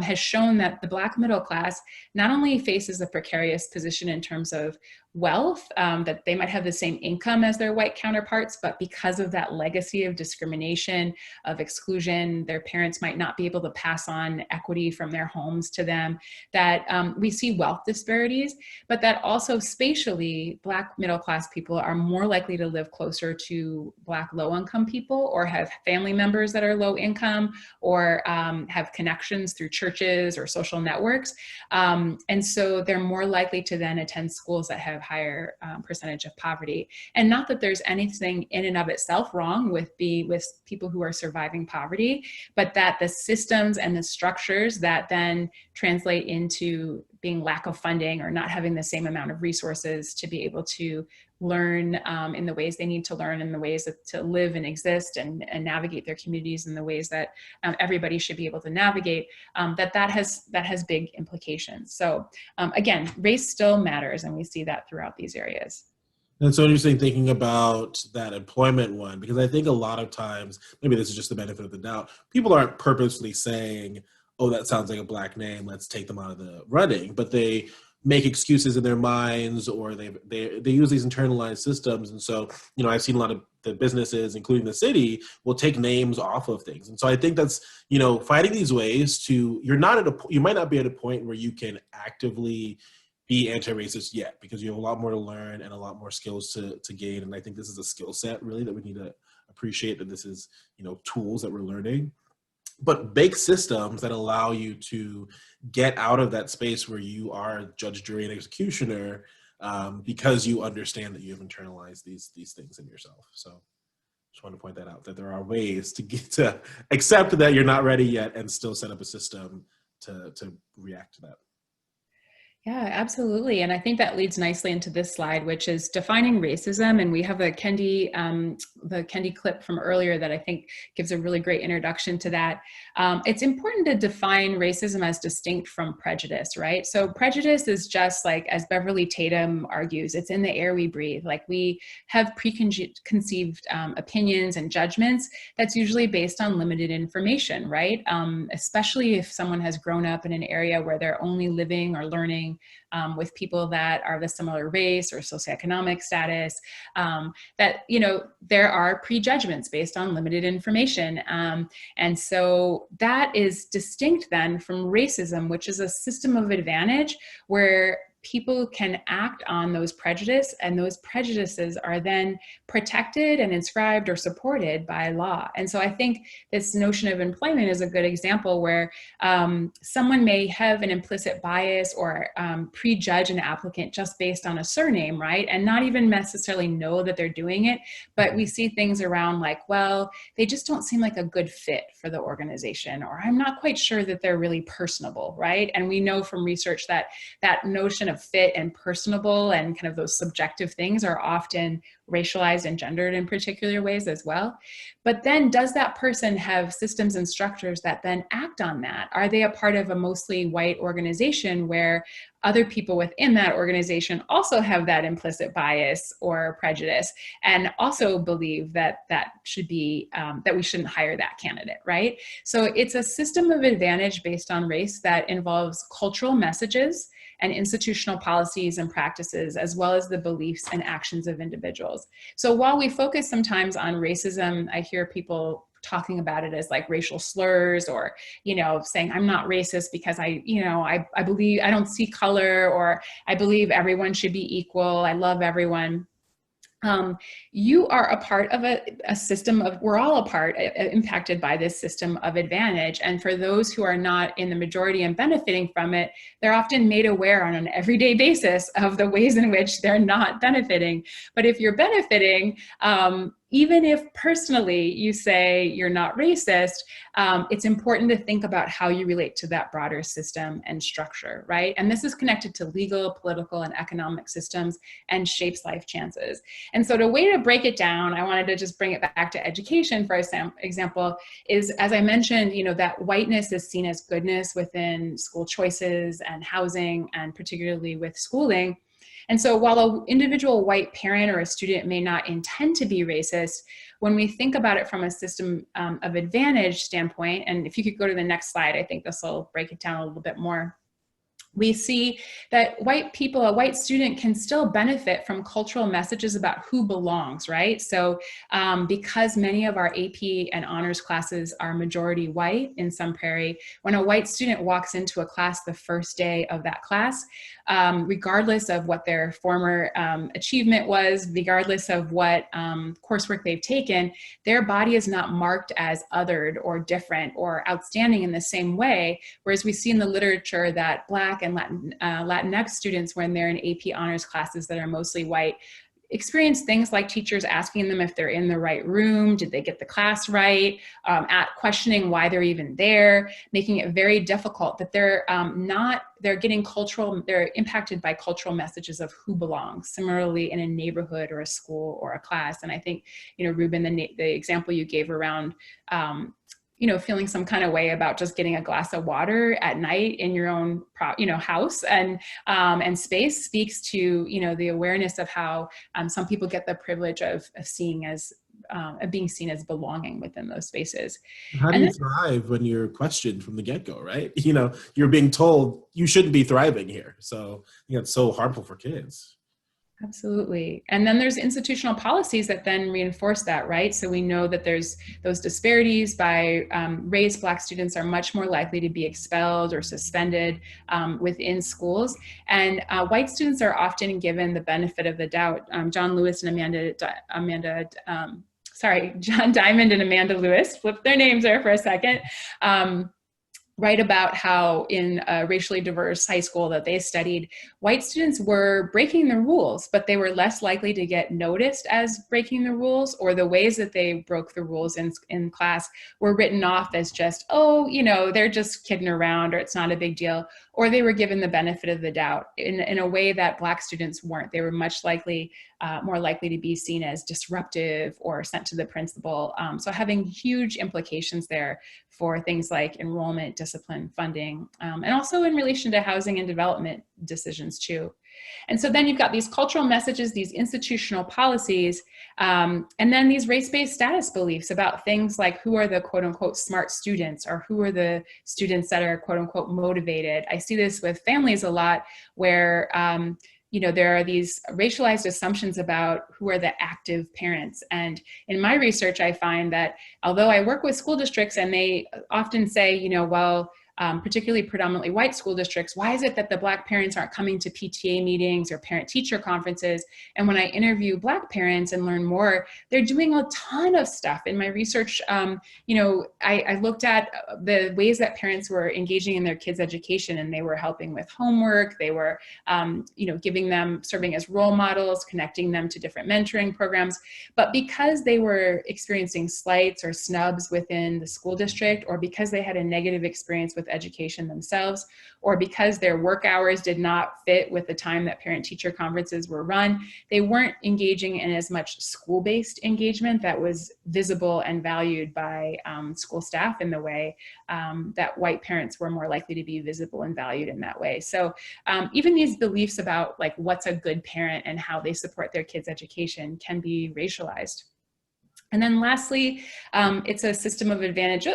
has shown that the Black middle class not only faces a precarious position in terms of wealth, that they might have the same income as their white counterparts, but because of that legacy of discrimination, of exclusion, their parents might not be able to pass on equity from their homes to them, that we see wealth disparities, but that also spatially, Black middle-class people are more likely to live closer to Black low-income people or have family members that are low income or have connections through churches or social networks. And so they're more likely to then attend schools that have higher percentage of poverty. And not that there's anything in and of itself wrong with people who are surviving poverty, but that the systems and the structures that then translate into being lack of funding or not having the same amount of resources to be able to learn in the ways they need to learn, in the ways to live and exist and navigate their communities in the ways that everybody should be able to navigate, that has big implications. So again, race still matters, and we see that throughout these areas. And it's so interesting thinking about that employment one, because I think a lot of times, maybe this is just the benefit of the doubt, people aren't purposely saying, oh, that sounds like a Black name, let's take them out of the running, but they make excuses in their minds, or they use these internalized systems. And so, I've seen a lot of the businesses, including the city, will take names off of things. And so I think that's, finding these ways to, you might not be at a point where you can actively be anti-racist yet, because you have a lot more to learn and a lot more skills to gain. And I think this is a skill set really that we need to appreciate, that this is, tools that we're learning, but bake systems that allow you to get out of that space where you are judge, jury, and executioner, because you understand that you have internalized these things in yourself. So just want to point that out, that there are ways to get to accept that you're not ready yet and still set up a system to react to that. Yeah, absolutely. And I think that leads nicely into this slide, which is defining racism. And we have the Kendi clip from earlier that I think gives a really great introduction to that. It's important to define racism as distinct from prejudice, right? So prejudice is just like, as Beverly Tatum argues, it's in the air we breathe. Like, we have preconceived opinions and judgments that's usually based on limited information, right? Especially if someone has grown up in an area where they're only living or learning with people that are of a similar race or socioeconomic status, that, there are prejudgments based on limited information. And so that is distinct then from racism, which is a system of advantage where people can act on those prejudices, and those prejudices are then protected and inscribed or supported by law. And so I think this notion of employment is a good example where someone may have an implicit bias or prejudge an applicant just based on a surname, right? And not even necessarily know that they're doing it, but we see things around like, well, they just don't seem like a good fit for the organization, or I'm not quite sure that they're really personable, right? And we know from research that that notion of fit and personable and kind of those subjective things are often racialized and gendered in particular ways as well. But then, does that person have systems and structures that then act on that? Are they a part of a mostly white organization where other people within that organization also have that implicit bias or prejudice and also believe that that should be, that we shouldn't hire that candidate, right? So it's a system of advantage based on race that involves cultural messages and institutional policies and practices, as well as the beliefs and actions of individuals. So while we focus sometimes on racism, I hear people talking about it as like racial slurs, or, saying I'm not racist because I believe I don't see color, or I believe everyone should be equal. I love everyone. You are a part of a system of, we're all a part impacted by this system of advantage. And for those who are not in the majority and benefiting from it, they're often made aware on an everyday basis of the ways in which they're not benefiting. But if you're benefiting, even if personally you say you're not racist, it's important to think about how you relate to that broader system and structure, right? And this is connected to legal, political, and economic systems and shapes life chances. And so the way to break it down, I wanted to just bring it back to education for example, is, as I mentioned, that whiteness is seen as goodness within school choices and housing, and particularly with schooling. And so while an individual white parent or a student may not intend to be racist, when we think about it from a system of advantage standpoint, and if you could go to the next slide, I think this will break it down a little bit more. We see that white people, a white student can still benefit from cultural messages about who belongs, right? So because many of our AP and honors classes are majority white in Sun Prairie, when a white student walks into a class the first day of that class, regardless of what their former achievement was, regardless of what coursework they've taken, their body is not marked as othered or different or outstanding in the same way. Whereas we see in the literature that Black and Latinx students, when they're in AP honors classes that are mostly white, experience things like teachers asking them if they're in the right room, did they get the class right, at questioning why they're even there, making it very difficult that they're they're impacted by cultural messages of who belongs, similarly in a neighborhood or a school or a class. And I think, Ruben, the example you gave around, feeling some kind of way about just getting a glass of water at night in your own, house and space speaks to, the awareness of how some people get the privilege of being seen as belonging within those spaces. How do you thrive when you're questioned from the get-go, right? You're being told you shouldn't be thriving here. So, it's so harmful for kids. Absolutely. And then there's institutional policies that then reinforce that, right? So we know that there's those disparities by race. Black students are much more likely to be expelled or suspended within schools. And white students are often given the benefit of the doubt. John Diamond and Amanda Lewis, flip their names there for a second, write about how in a racially diverse high school that they studied, white students were breaking the rules, but they were less likely to get noticed as breaking the rules, or the ways that they broke the rules in class were written off as just, they're just kidding around, or it's not a big deal, or they were given the benefit of the doubt in a way that Black students weren't. They were much more likely to be seen as disruptive or sent to the principal. So having huge implications there for things like enrollment, discipline, funding, and also in relation to housing and development decisions too. And so then you've got these cultural messages, these institutional policies, and then these race-based status beliefs about things like who are the quote unquote smart students, or who are the students that are quote unquote motivated. I see this with families a lot where there are these racialized assumptions about who are the active parents. And in my research, I find that although I work with school districts and they often say, particularly predominantly white school districts, why is it that the Black parents aren't coming to PTA meetings or parent-teacher conferences? And when I interview Black parents and learn more, they're doing a ton of stuff. In my research, I looked at the ways that parents were engaging in their kids' education, and they were helping with homework. They were, serving as role models, connecting them to different mentoring programs. But because they were experiencing slights or snubs within the school district, or because they had a negative experience with education themselves, or because their work hours did not fit with the time that parent-teacher conferences were run, they weren't engaging in as much school-based engagement that was visible and valued by school staff in the way that white parents were more likely to be visible and valued in that way. So even these beliefs about like what's a good parent and how they support their kids' education can be racialized. And then lastly, it's a system of advantage,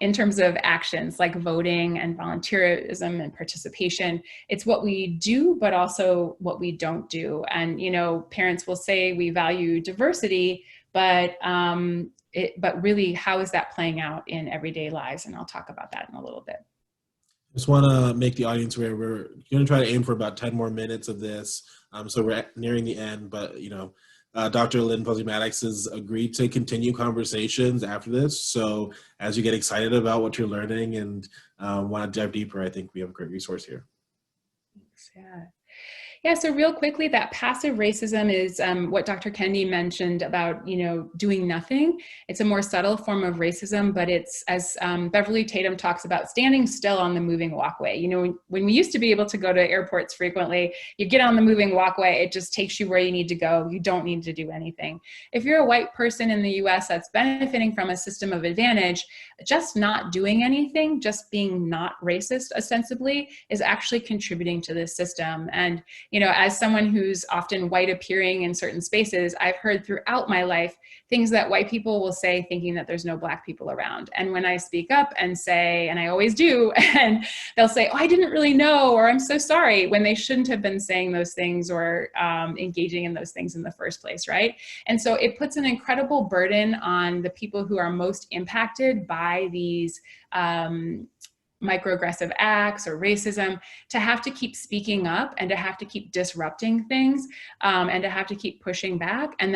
in terms of actions like voting and volunteerism and participation. It's what we do, but also what we don't do. And, parents will say we value diversity, but really, how is that playing out in everyday lives? And I'll talk about that in a little bit. Just want to make the audience aware we're going to try to aim for about 10 more minutes of this. So we're nearing the end, but, Dr. Lynn Posey-Maddox has agreed to continue conversations after this. So as you get excited about what you're learning and want to dive deeper, I think we have a great resource here. Thanks, yeah, so real quickly, that passive racism is what Dr. Kendi mentioned about, doing nothing. It's a more subtle form of racism, but it's, as Beverly Tatum talks about, standing still on the moving walkway. When we used to be able to go to airports frequently, you get on the moving walkway, it just takes you where you need to go. You don't need to do anything. If you're a white person in the US that's benefiting from a system of advantage, just not doing anything, just being not racist ostensibly, is actually contributing to this system. And as someone who's often white appearing in certain spaces, I've heard throughout my life things that white people will say thinking that there's no Black people around. And when I speak up and say, and I always do, and they'll say, oh, I didn't really know, or I'm so sorry, when they shouldn't have been saying those things or engaging in those things in the first place, right? And so it puts an incredible burden on the people who are most impacted by these microaggressive acts or racism, to have to keep speaking up and to have to keep disrupting things, and to have to keep pushing back. And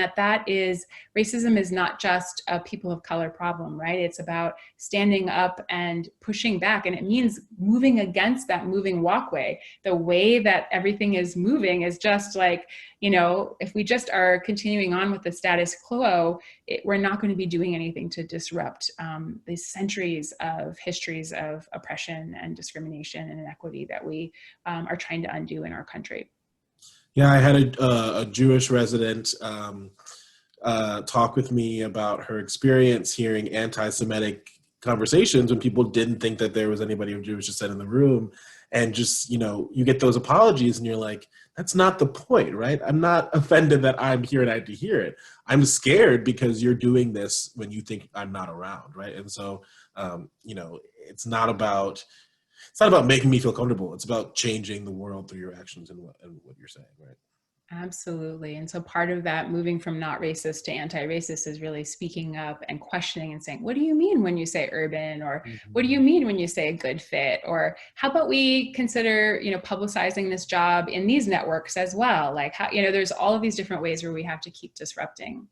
racism is not just a people of color problem, right? It's about standing up and pushing back. And it means moving against that moving walkway. The way that everything is moving is just like, if we just are continuing on with the status quo, we're not going to be doing anything to disrupt these centuries of histories of oppression and discrimination and inequity that we are trying to undo in our country. Yeah, I had a Jewish resident talk with me about her experience hearing anti-Semitic conversations when people didn't think that there was anybody of Jewish descent in the room. And just, you get those apologies and you're like, that's not the point, right? I'm not offended that I'm here and I have to hear it. I'm scared because you're doing this when you think I'm not around, right? And so, it's not about making me feel comfortable. It's about changing the world through your actions and what you're saying, right? Absolutely. And so part of that moving from not racist to anti-racist is really speaking up and questioning and saying, what do you mean when you say urban? Or what do you mean when you say a good fit? Or how about we consider, publicizing this job in these networks as well? Like how, there's all of these different ways where we have to keep disrupting.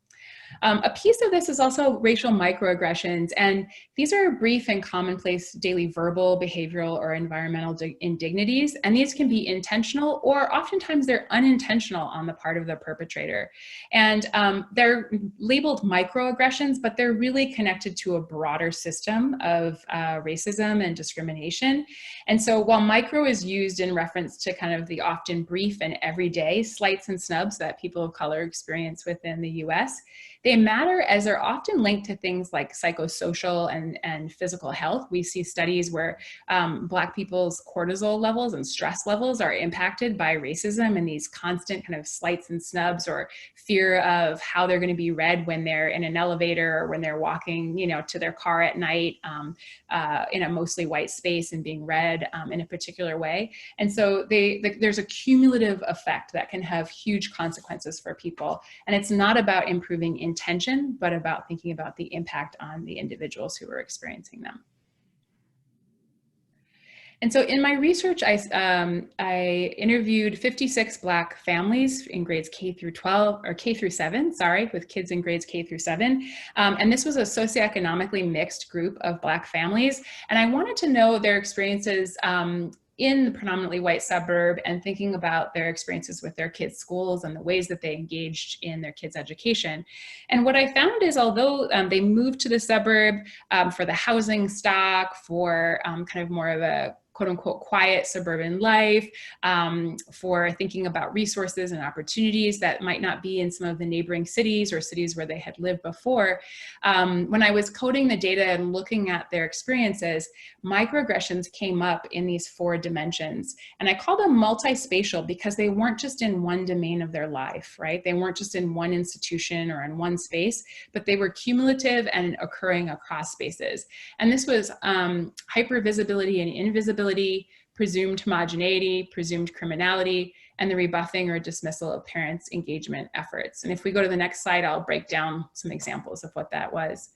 A piece of this is also racial microaggressions, and these are brief and commonplace daily verbal, behavioral, or environmental indignities, and these can be intentional or oftentimes they're unintentional on the part of the perpetrator. And they're labeled microaggressions, but they're really connected to a broader system of racism and discrimination. And so while micro is used in reference to kind of the often brief and everyday slights and snubs that people of color experience within the US, they matter as they're often linked to things like psychosocial and physical health. We see studies where Black people's cortisol levels and stress levels are impacted by racism and these constant kind of slights and snubs or fear of how they're going to be read when they're in an elevator or when they're walking, to their car at night in a mostly white space and being read in a particular way. And so there's a cumulative effect that can have huge consequences for people. And it's not about improving intention, but about thinking about the impact on the individuals who are experiencing them. And so in my research, I interviewed 56 Black families in grades K through 12, or K through 7, with kids in grades K through 7. And this was a socioeconomically mixed group of Black families. And I wanted to know their experiences in the predominantly white suburb and thinking about their experiences with their kids' schools and the ways that they engaged in their kids' education. And what I found is although they moved to the suburb for the housing stock, for kind of more of a quote unquote quiet suburban life, for thinking about resources and opportunities that might not be in some of the neighboring cities or cities where they had lived before. When I was coding the data and looking at their experiences, microaggressions came up in these 4 dimensions. And I call them multispatial because they weren't just in one domain of their life, right? They weren't just in one institution or in one space, but they were cumulative and occurring across spaces. And this was hypervisibility and invisibility, presumed homogeneity, presumed criminality, and the rebuffing or dismissal of parents' engagement efforts. And if we go to the next slide, I'll break down some examples of what that was.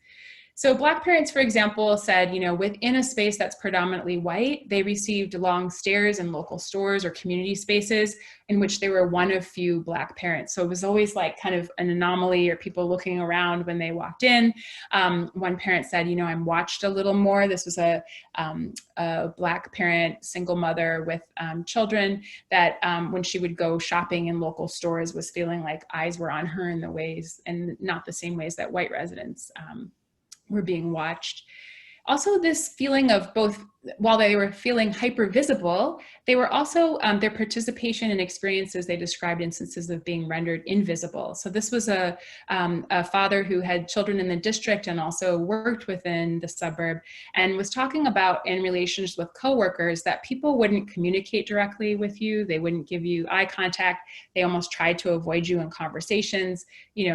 So Black parents, for example, said, within a space that's predominantly white, they received long stares in local stores or community spaces in which they were one of few Black parents. So it was always like kind of an anomaly or people looking around when they walked in. One parent said, I'm watched a little more. This was a Black parent, single mother with children that when she would go shopping in local stores was feeling like eyes were on her in the ways and not the same ways that white residents were being watched. Also, this feeling of both, while they were feeling hypervisible, they were also, their participation in experiences, they described instances of being rendered invisible. So this was a father who had children in the district and also worked within the suburb and was talking about in relations with coworkers that people wouldn't communicate directly with you. They wouldn't give you eye contact. They almost tried to avoid you in conversations,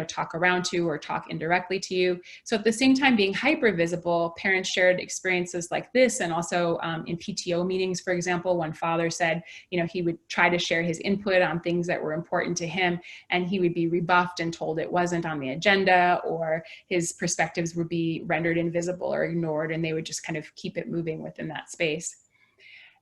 talk around to or talk indirectly to you. So at the same time being hypervisible, parents shared experiences like this and also also in PTO meetings, for example, one father said, he would try to share his input on things that were important to him, and he would be rebuffed and told it wasn't on the agenda, or his perspectives would be rendered invisible or ignored, and they would just kind of keep it moving within that space.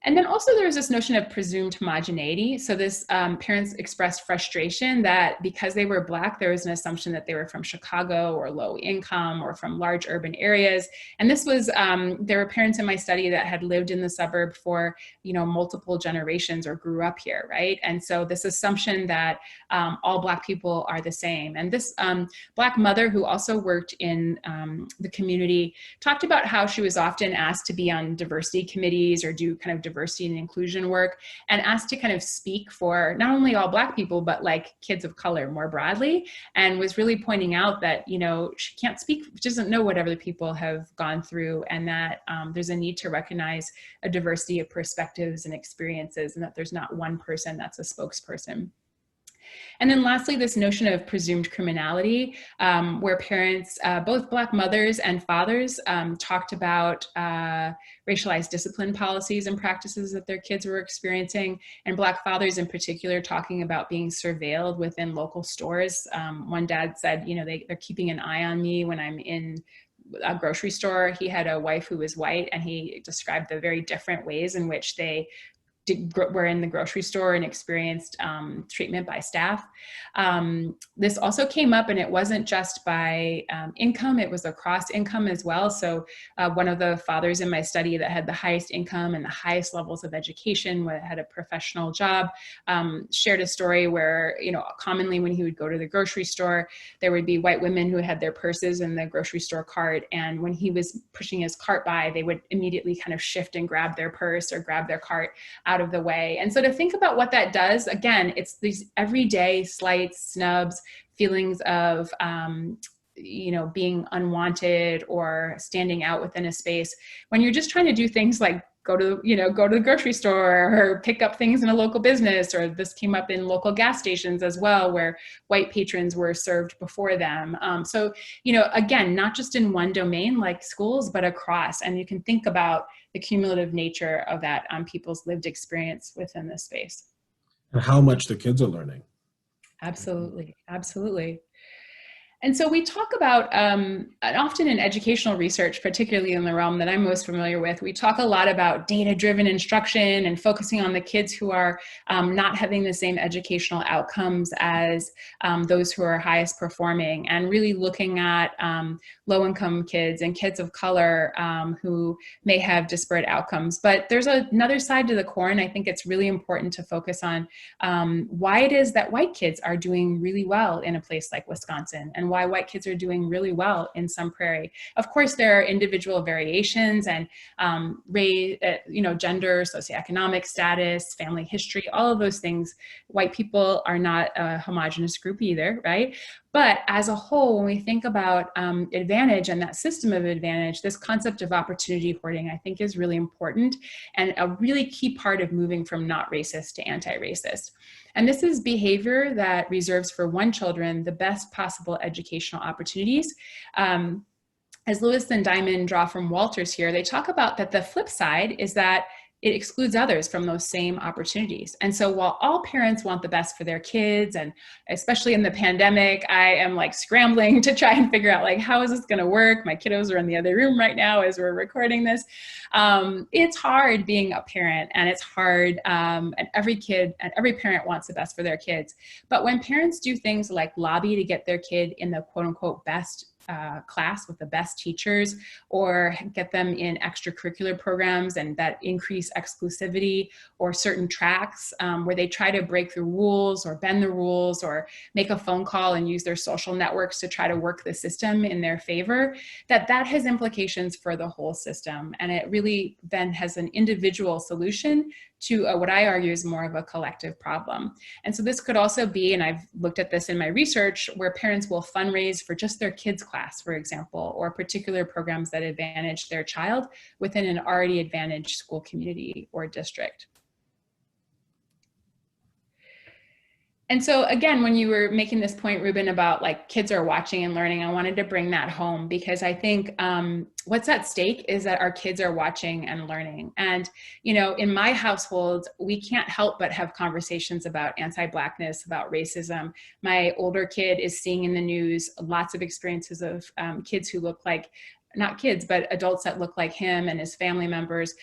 And then also there was this notion of presumed homogeneity. So this parents expressed frustration that because they were Black, there was an assumption that they were from Chicago or low income or from large urban areas. And this was, there were parents in my study that had lived in the suburb for, multiple generations or grew up here, right? And so this assumption that all Black people are the same. And this Black mother who also worked in the community talked about how she was often asked to be on diversity committees or do kind of diversity and inclusion work, and asked to kind of speak for not only all Black people, but like kids of color more broadly, and was really pointing out that, she can't speak, she doesn't know what other people have gone through, and that there's a need to recognize a diversity of perspectives and experiences, and that there's not one person that's a spokesperson. And then lastly, this notion of presumed criminality, where parents, both Black mothers and fathers, talked about racialized discipline policies and practices that their kids were experiencing, and Black fathers in particular talking about being surveilled within local stores. One dad said, they're keeping an eye on me when I'm in a grocery store. He had a wife who was white, and he described the very different ways in which they were in the grocery store and experienced treatment by staff. This also came up, and it wasn't just by income, it was across income as well. So one of the fathers in my study that had the highest income and the highest levels of education, had a professional job, shared a story where, commonly when he would go to the grocery store, there would be white women who had their purses in the grocery store cart. And when he was pushing his cart by, they would immediately kind of shift and grab their purse or grab their cart out of the way. And so to think about what that does, again, it's these everyday slights, snubs, feelings of, being unwanted or standing out within a space when you're just trying to do things like go to the grocery store or pick up things in a local business, or this came up in local gas stations as well, where white patrons were served before them. So, again, not just in one domain like schools, but across, and you can think about the cumulative nature of that on people's lived experience within this space. And how much the kids are learning. Absolutely, absolutely. And so we talk about, and often in educational research, particularly in the realm that I'm most familiar with, we talk a lot about data-driven instruction and focusing on the kids who are not having the same educational outcomes as those who are highest performing, and really looking at low-income kids and kids of color who may have disparate outcomes. But there's another side to the coin. I think it's really important to focus on why it is that white kids are doing really well in a place like Wisconsin, and why white kids are doing really well in some prairie. Of course, there are individual variations, and race, gender, socioeconomic status, family history, all of those things. White people are not a homogenous group either, right? But as a whole, when we think about advantage and that system of advantage, this concept of opportunity hoarding, I think, is really important and a really key part of moving from not racist to anti-racist. And this is behavior that reserves for one children the best possible educational opportunities. As Lewis and Diamond draw from Walters here, they talk about that the flip side is that it excludes others from those same opportunities. And so while all parents want the best for their kids, and especially in the pandemic, I am like scrambling to try and figure out like, how is this gonna work? My kiddos are in the other room right now as we're recording this. It's hard being a parent, and it's hard, and every kid and every parent wants the best for their kids. But when parents do things like lobby to get their kid in the quote unquote best class with the best teachers, or get them in extracurricular programs and that increase exclusivity, or certain tracks where they try to break the rules or bend the rules or make a phone call and use their social networks to try to work the system in their favor, that has implications for the whole system. And it really then has an individual solution to what I argue is more of a collective problem. And so this could also be, and I've looked at this in my research, where parents will fundraise for just their kids' class, for example, or particular programs that advantage their child within an already advantaged school community or district. And so again, when you were making this point, Ruben, about like kids are watching and learning, I wanted to bring that home because I think what's at stake is that our kids are watching and learning. And, you know, in my household, we can't help but have conversations about anti-Blackness, about racism. My older kid is seeing in the news lots of experiences of kids who look like, not kids, but adults that look like him and his family members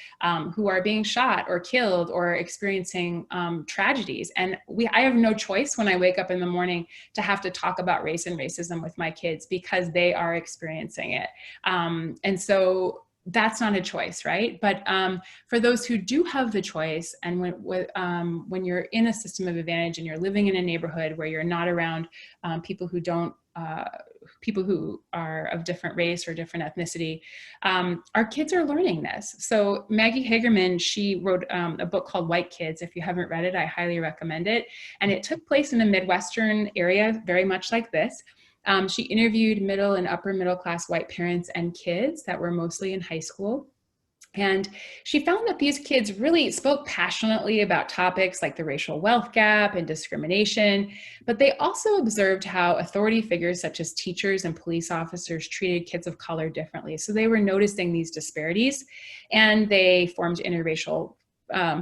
who are being shot or killed or experiencing tragedies. And I have no choice when I wake up in the morning to have to talk about race and racism with my kids because they are experiencing it. And so that's not a choice, right? But for those who do have the choice, and when you're in a system of advantage and you're living in a neighborhood where you're not around people who don't, people who are of different race or different ethnicity, our kids are learning this. So Maggie Hagerman, she wrote a book called White Kids. If you haven't read it, I highly recommend it. And it took place in a Midwestern area, very much like this. She interviewed middle and upper middle class white parents and kids that were mostly in high school. And she found that these kids really spoke passionately about topics like the racial wealth gap and discrimination, but they also observed how authority figures such as teachers and police officers treated kids of color differently. So they were noticing these disparities, and they formed interracial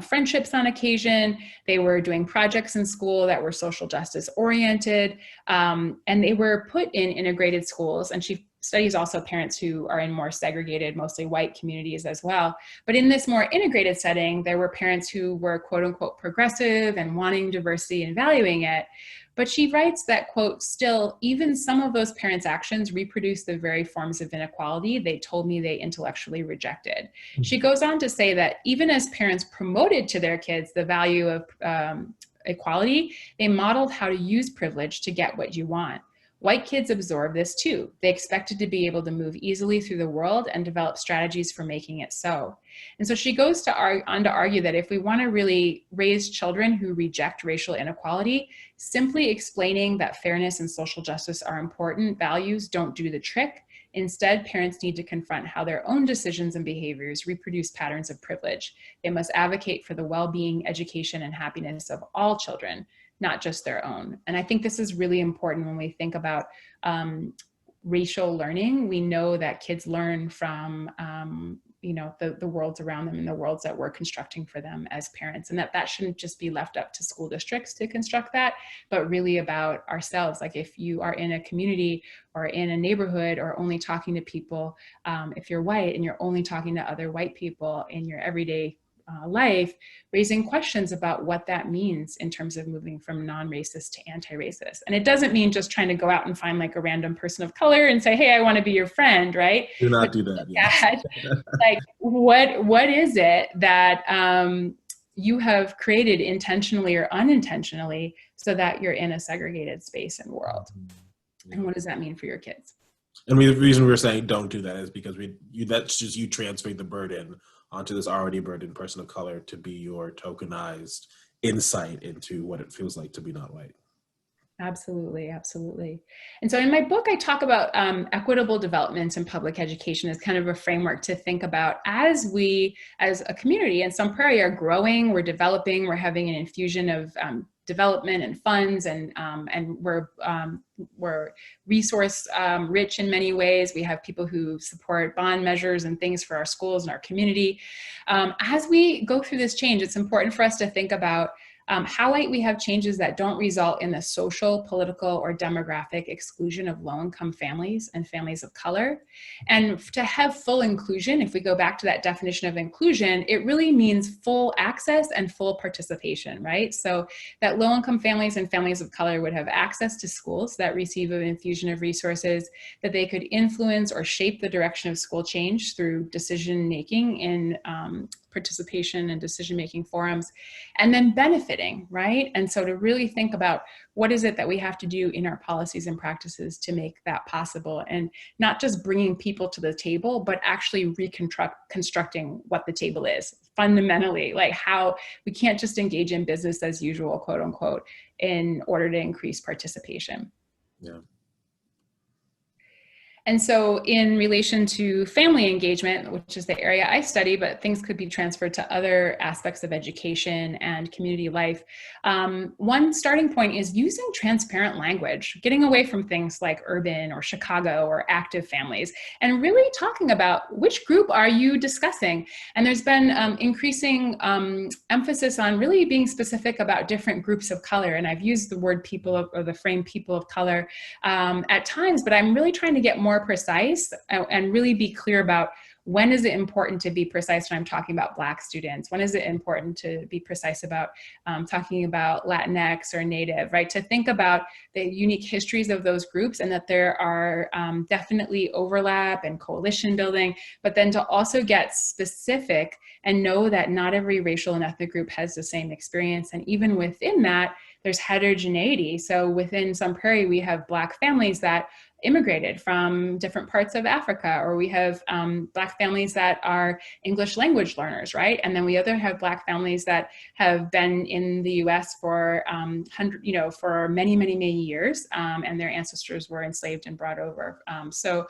friendships on occasion. They were doing projects in school that were social justice oriented, and they were put in integrated schools. And she studies also parents who are in more segregated, mostly white communities as well. But in this more integrated setting, there were parents who were quote unquote progressive and wanting diversity and valuing it. But she writes that, quote, still, even some of those parents' actions reproduce the very forms of inequality they told me they intellectually rejected. She goes on to say that even as parents promoted to their kids the value of equality, they modeled how to use privilege to get what you want. White kids absorb this too. They expected to be able to move easily through the world and develop strategies for making it so. And so she goes on to argue that if we want to really raise children who reject racial inequality, simply explaining that fairness and social justice are important values don't do the trick. Instead, parents need to confront how their own decisions and behaviors reproduce patterns of privilege. They must advocate for the well-being, education, and happiness of all children, not just their own. And I think this is really important when we think about racial learning. We know that kids learn from the worlds around them and the worlds that we're constructing for them as parents, and that shouldn't just be left up to school districts to construct that, but really about ourselves. Like if you are in a community or in a neighborhood or only talking to people, if you're white and you're only talking to other white people in your everyday life, raising questions about what that means in terms of moving from non-racist to anti-racist. And it doesn't mean just trying to go out and find like a random person of color and say, hey, I want to be your friend, right? Do not do that. Yes. Like what is it that you have created intentionally or unintentionally so that you're in a segregated space and world? And what does that mean for your kids? And the reason we're saying don't do that is because that's just you transferring the burden onto this already burdened person of color to be your tokenized insight into what it feels like to be not white. Absolutely, absolutely. And so in my book, I talk about equitable developments in public education as kind of a framework to think about as we, as a community in Sun Prairie, are growing, we're developing, we're having an infusion of development and funds, and we're resource rich in many ways. We have people who support bond measures and things for our schools and our community. As we go through this change, it's important for us to think about how might we have changes that don't result in the social, political, or demographic exclusion of low-income families and families of color. And to have full inclusion, if we go back to that definition of inclusion, it really means full access and full participation, right? So that low-income families and families of color would have access to schools that receive an infusion of resources, that they could influence or shape the direction of school change through decision-making in participation and decision-making forums, and then benefiting, right? And so to really think about what is it that we have to do in our policies and practices to make that possible, and not just bringing people to the table, but actually reconstructing what the table is fundamentally, like how we can't just engage in business as usual, quote unquote, in order to increase participation. Yeah. And so in relation to family engagement, which is the area I study, but things could be transferred to other aspects of education and community life, one starting point is using transparent language, getting away from things like urban or Chicago or active families, and really talking about which group are you discussing. And there's been increasing emphasis on really being specific about different groups of color. And I've used the word people or the frame people of color at times, but I'm really trying to get more precise and really be clear about when is it important to be precise when I'm talking about Black students? When is it important to be precise about talking about Latinx or Native, right? To think about the unique histories of those groups and that there are definitely overlap and coalition building, but then to also get specific and know that not every racial and ethnic group has the same experience. And even within that, there's heterogeneity. So within Sun Prairie, we have Black families that immigrated from different parts of Africa, or we have Black families that are English language learners, right? And then we have Black families that have been in the U.S. for for many, many, many years, and their ancestors were enslaved and brought over. So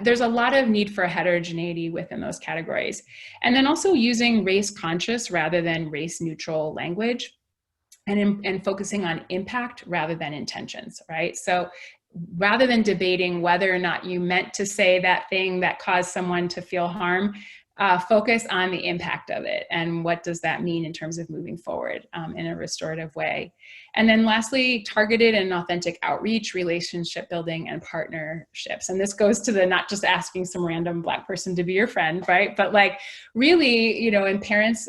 there's a lot of need for heterogeneity within those categories, and then also using race conscious rather than race neutral language. And focusing on impact rather than intentions, right? So rather than debating whether or not you meant to say that thing that caused someone to feel harm, focus on the impact of it and what does that mean in terms of moving forward in a restorative way. And then lastly, targeted and authentic outreach, relationship building, and partnerships. And this goes to the not just asking some random Black person to be your friend, right? But like really, in parents,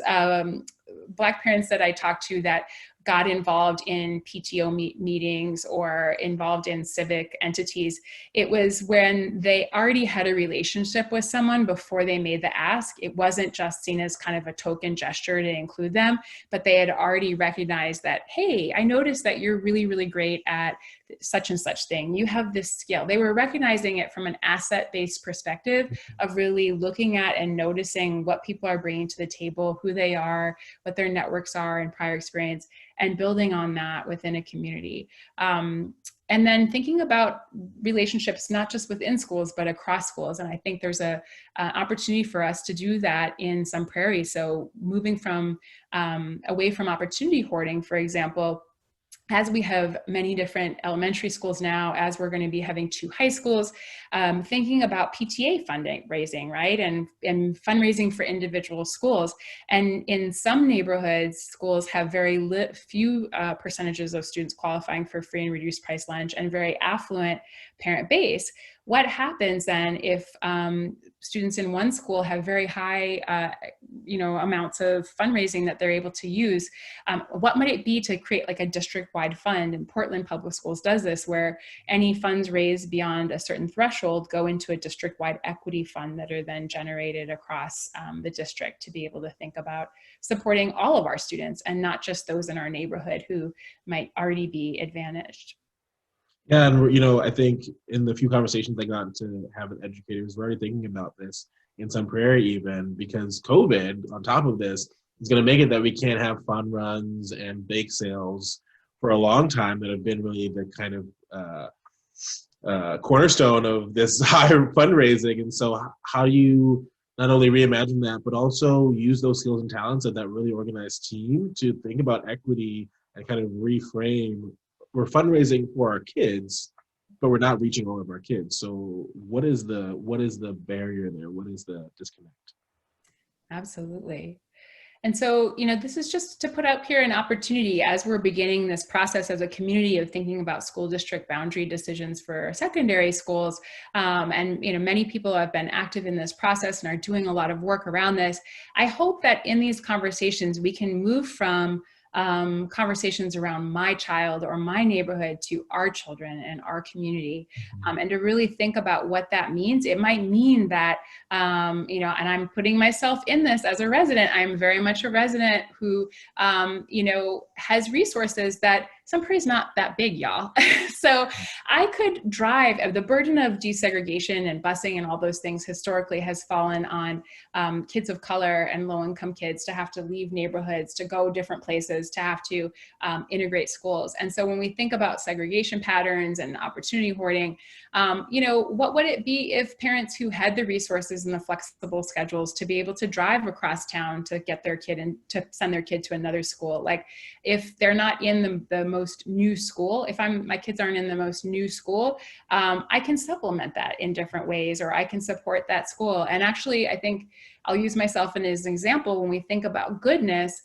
Black parents that I talked to that got involved in PTO meetings or involved in civic entities, it was when they already had a relationship with someone before they made the ask. It wasn't just seen as kind of a token gesture to include them, but they had already recognized that, hey, I noticed that you're really, really great at such and such thing. You have this skill. They were recognizing it from an asset-based perspective of really looking at and noticing what people are bringing to the table, who they are, what their networks are and prior experience, and building on that within a community. And then thinking about relationships, not just within schools, but across schools. And I think there's an opportunity for us to do that in Sun Prairie. So moving from away from opportunity hoarding, for example, as we have many different elementary schools now, as we're going to be having 2 high schools, thinking about PTA raising, right? And fundraising for individual schools. And in some neighborhoods, schools have very few percentages of students qualifying for free and reduced price lunch and very affluent parent base. What happens then if students in one school have very high, amounts of fundraising that they're able to use? What might it be to create like a district-wide fund? And Portland Public Schools does this, where any funds raised beyond a certain threshold go into a district-wide equity fund that are then generated across the district to be able to think about supporting all of our students and not just those in our neighborhood who might already be advantaged. Yeah, and I think in the few conversations I got to have with educators, we're already thinking about this in Sun Prairie even, because COVID, on top of this, is going to make it that we can't have fun runs and bake sales for a long time that have been really the kind of cornerstone of this higher fundraising. And so how do you not only reimagine that, but also use those skills and talents of that really organized team to think about equity and kind of reframe? We're fundraising for our kids, but we're not reaching all of our kids. So what is the barrier there? What is the disconnect? Absolutely. And so, this is just to put up here an opportunity as we're beginning this process as a community of thinking about school district boundary decisions for secondary schools. And, many people have been active in this process and are doing a lot of work around this. I hope that in these conversations, we can move from conversations around my child or my neighborhood to our children and our community, and to really think about what that means. It might mean that, and I'm putting myself in this as a resident. I'm very much a resident who, has resources that Sun Prairie's not that big, y'all. So I could drive. The burden of desegregation and busing and all those things historically has fallen on kids of color and low-income kids to have to leave neighborhoods, to go different places, to have to integrate schools. And so when we think about segregation patterns and opportunity hoarding, what would it be if parents who had the resources and the flexible schedules to be able to drive across town to get their kid and to send their kid to another school? Like if they're not in the most new school, if my kids aren't in the most new school, I can supplement that in different ways, or I can support that school. And actually, I think I'll use myself as an example. When we think about goodness,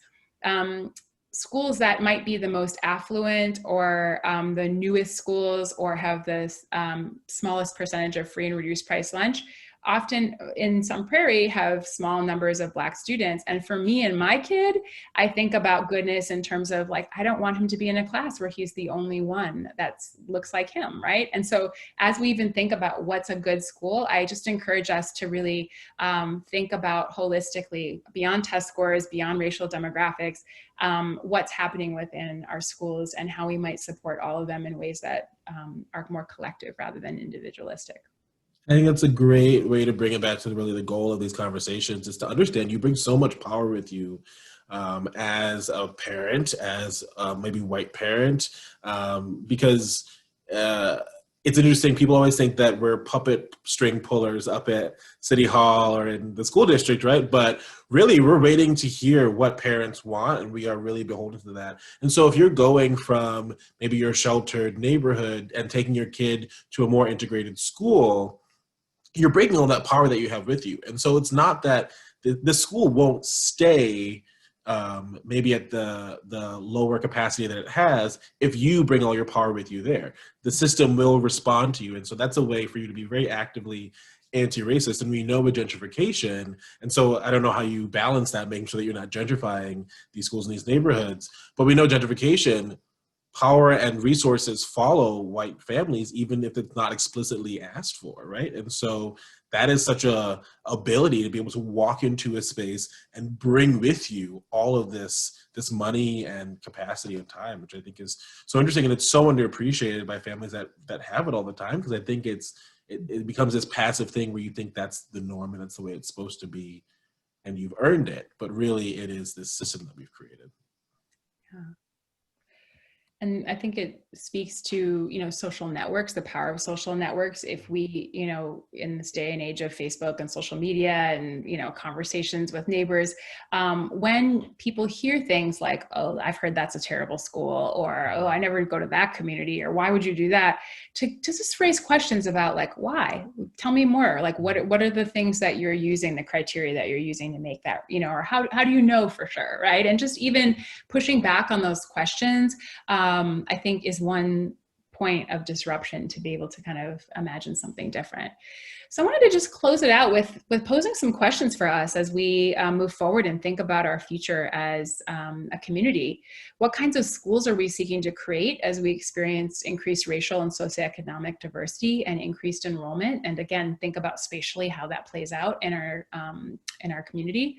schools that might be the most affluent or the newest schools or have the smallest percentage of free and reduced price lunch often in Sun Prairie have small numbers of Black students. And for me and my kid, I think about goodness in terms of like, I don't want him to be in a class where he's the only one that looks like him, right? And so as we even think about what's a good school, I just encourage us to really think about holistically, beyond test scores, beyond racial demographics, what's happening within our schools and how we might support all of them in ways that are more collective rather than individualistic. I think that's a great way to bring it back to really the goal of these conversations, is to understand you bring so much power with you as a parent, as maybe white parent, because it's interesting. People always think that we're puppet string pullers up at City Hall or in the school district, right? But really, we're waiting to hear what parents want, and we are really beholden to that. And so if you're going from maybe your sheltered neighborhood and taking your kid to a more integrated school, you're breaking all that power that you have with you. And so it's not that the school won't stay maybe at the lower capacity that it has if you bring all your power with you there. The system will respond to you. And so that's a way for you to be very actively anti-racist. And we know with gentrification, and so I don't know how you balance that, making sure that you're not gentrifying these schools in these neighborhoods, but we know gentrification, power and resources follow white families, even if it's not explicitly asked for, right? And so that is such a ability to be able to walk into a space and bring with you all of this money and capacity and time, which I think is so interesting. And it's so underappreciated by families that have it all the time, because I think it becomes this passive thing where you think that's the norm and that's the way it's supposed to be and you've earned it. But really it is this system that we've created. Yeah. And I think it speaks to, social networks, the power of social networks. If we, in this day and age of Facebook and social media and, conversations with neighbors, when people hear things like, oh, I've heard that's a terrible school, or, oh, I never go to that community, or why would you do that? To just raise questions about like, why? Tell me more. Like, what are the things that you're using, the criteria that you're using to make that, or how do you know for sure, right? And just even pushing back on those questions, I think is one point of disruption to be able to kind of imagine something different. So I wanted to just close it out with posing some questions for us as we move forward and think about our future as a community. What kinds of schools are we seeking to create as we experience increased racial and socioeconomic diversity and increased enrollment? And again, think about spatially how that plays out in our community.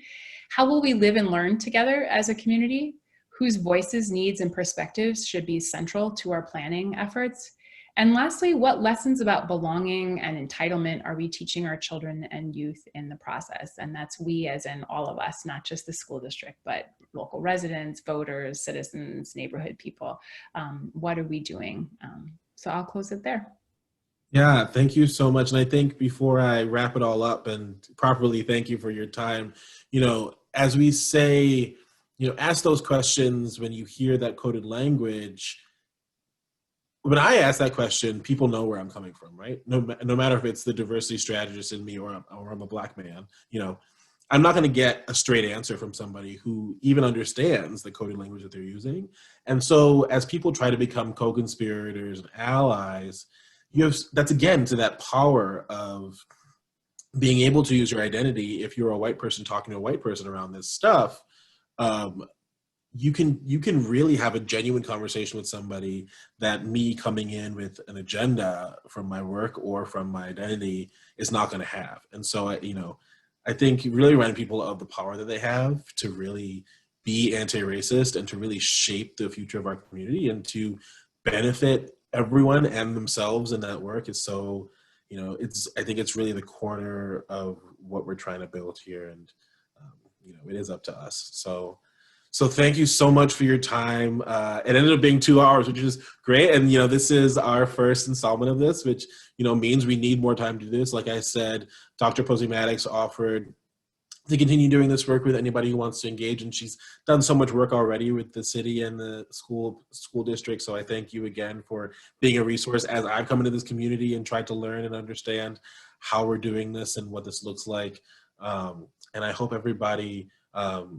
How will we live and learn together as a community? Whose voices, needs, and perspectives should be central to our planning efforts? And lastly, what lessons about belonging and entitlement are we teaching our children and youth in the process? And that's we as in all of us, not just the school district, but local residents, voters, citizens, neighborhood people. What are we doing? So I'll close it there. Yeah, thank you so much. And I think before I wrap it all up and properly thank you for your time, as we say, ask those questions when you hear that coded language. When I ask that question, people know where I'm coming from, right? No matter if it's the diversity strategist in me or I'm a Black man, I'm not going to get a straight answer from somebody who even understands the coded language that they're using. And so as people try to become co-conspirators and allies, that's again to that power of being able to use your identity. If you're a white person talking to a white person around this stuff, you can really have a genuine conversation with somebody that me coming in with an agenda from my work or from my identity is not going to have. And so, I think really reminding people of the power that they have to really be anti-racist and to really shape the future of our community and to benefit everyone and themselves in that work is so, I think it's really the corner of what we're trying to build here. And, it is up to us. So thank you so much for your time. It ended up being 2 hours, which is great. And, this is our first installment of this, which, means we need more time to do this. Like I said, Dr. Posey-Maddox offered to continue doing this work with anybody who wants to engage. And she's done so much work already with the city and the school district. So I thank you again for being a resource as I've come into this community and tried to learn and understand how we're doing this and what this looks like. And I hope everybody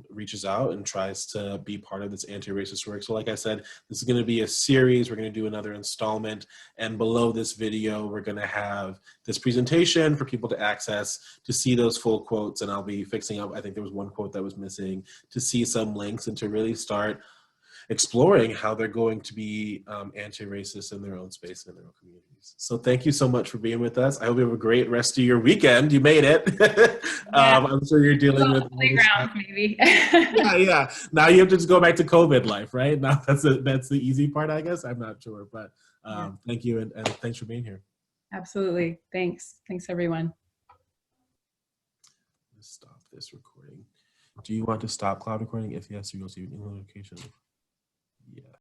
reaches out and tries to be part of this anti-racist work. So like I said, this is going to be a series. We're going to do another installment. And below this video, we're going to have this presentation for people to access to see those full quotes. And I'll be fixing up, I think there was one quote that was missing, to see some links and to really start exploring how they're going to be anti-racist in their own space and in their own communities. So thank you so much for being with us. I hope you have a great rest of your weekend. You made it. I'm sure you're dealing with playground, maybe. yeah. Now you have to just go back to COVID life, right? Now that's the easy part, I guess. I'm not sure, but thank you and thanks for being here. Absolutely. Thanks, everyone. Let's stop this recording. Do you want to stop cloud recording? If yes, you go see notification. Yeah.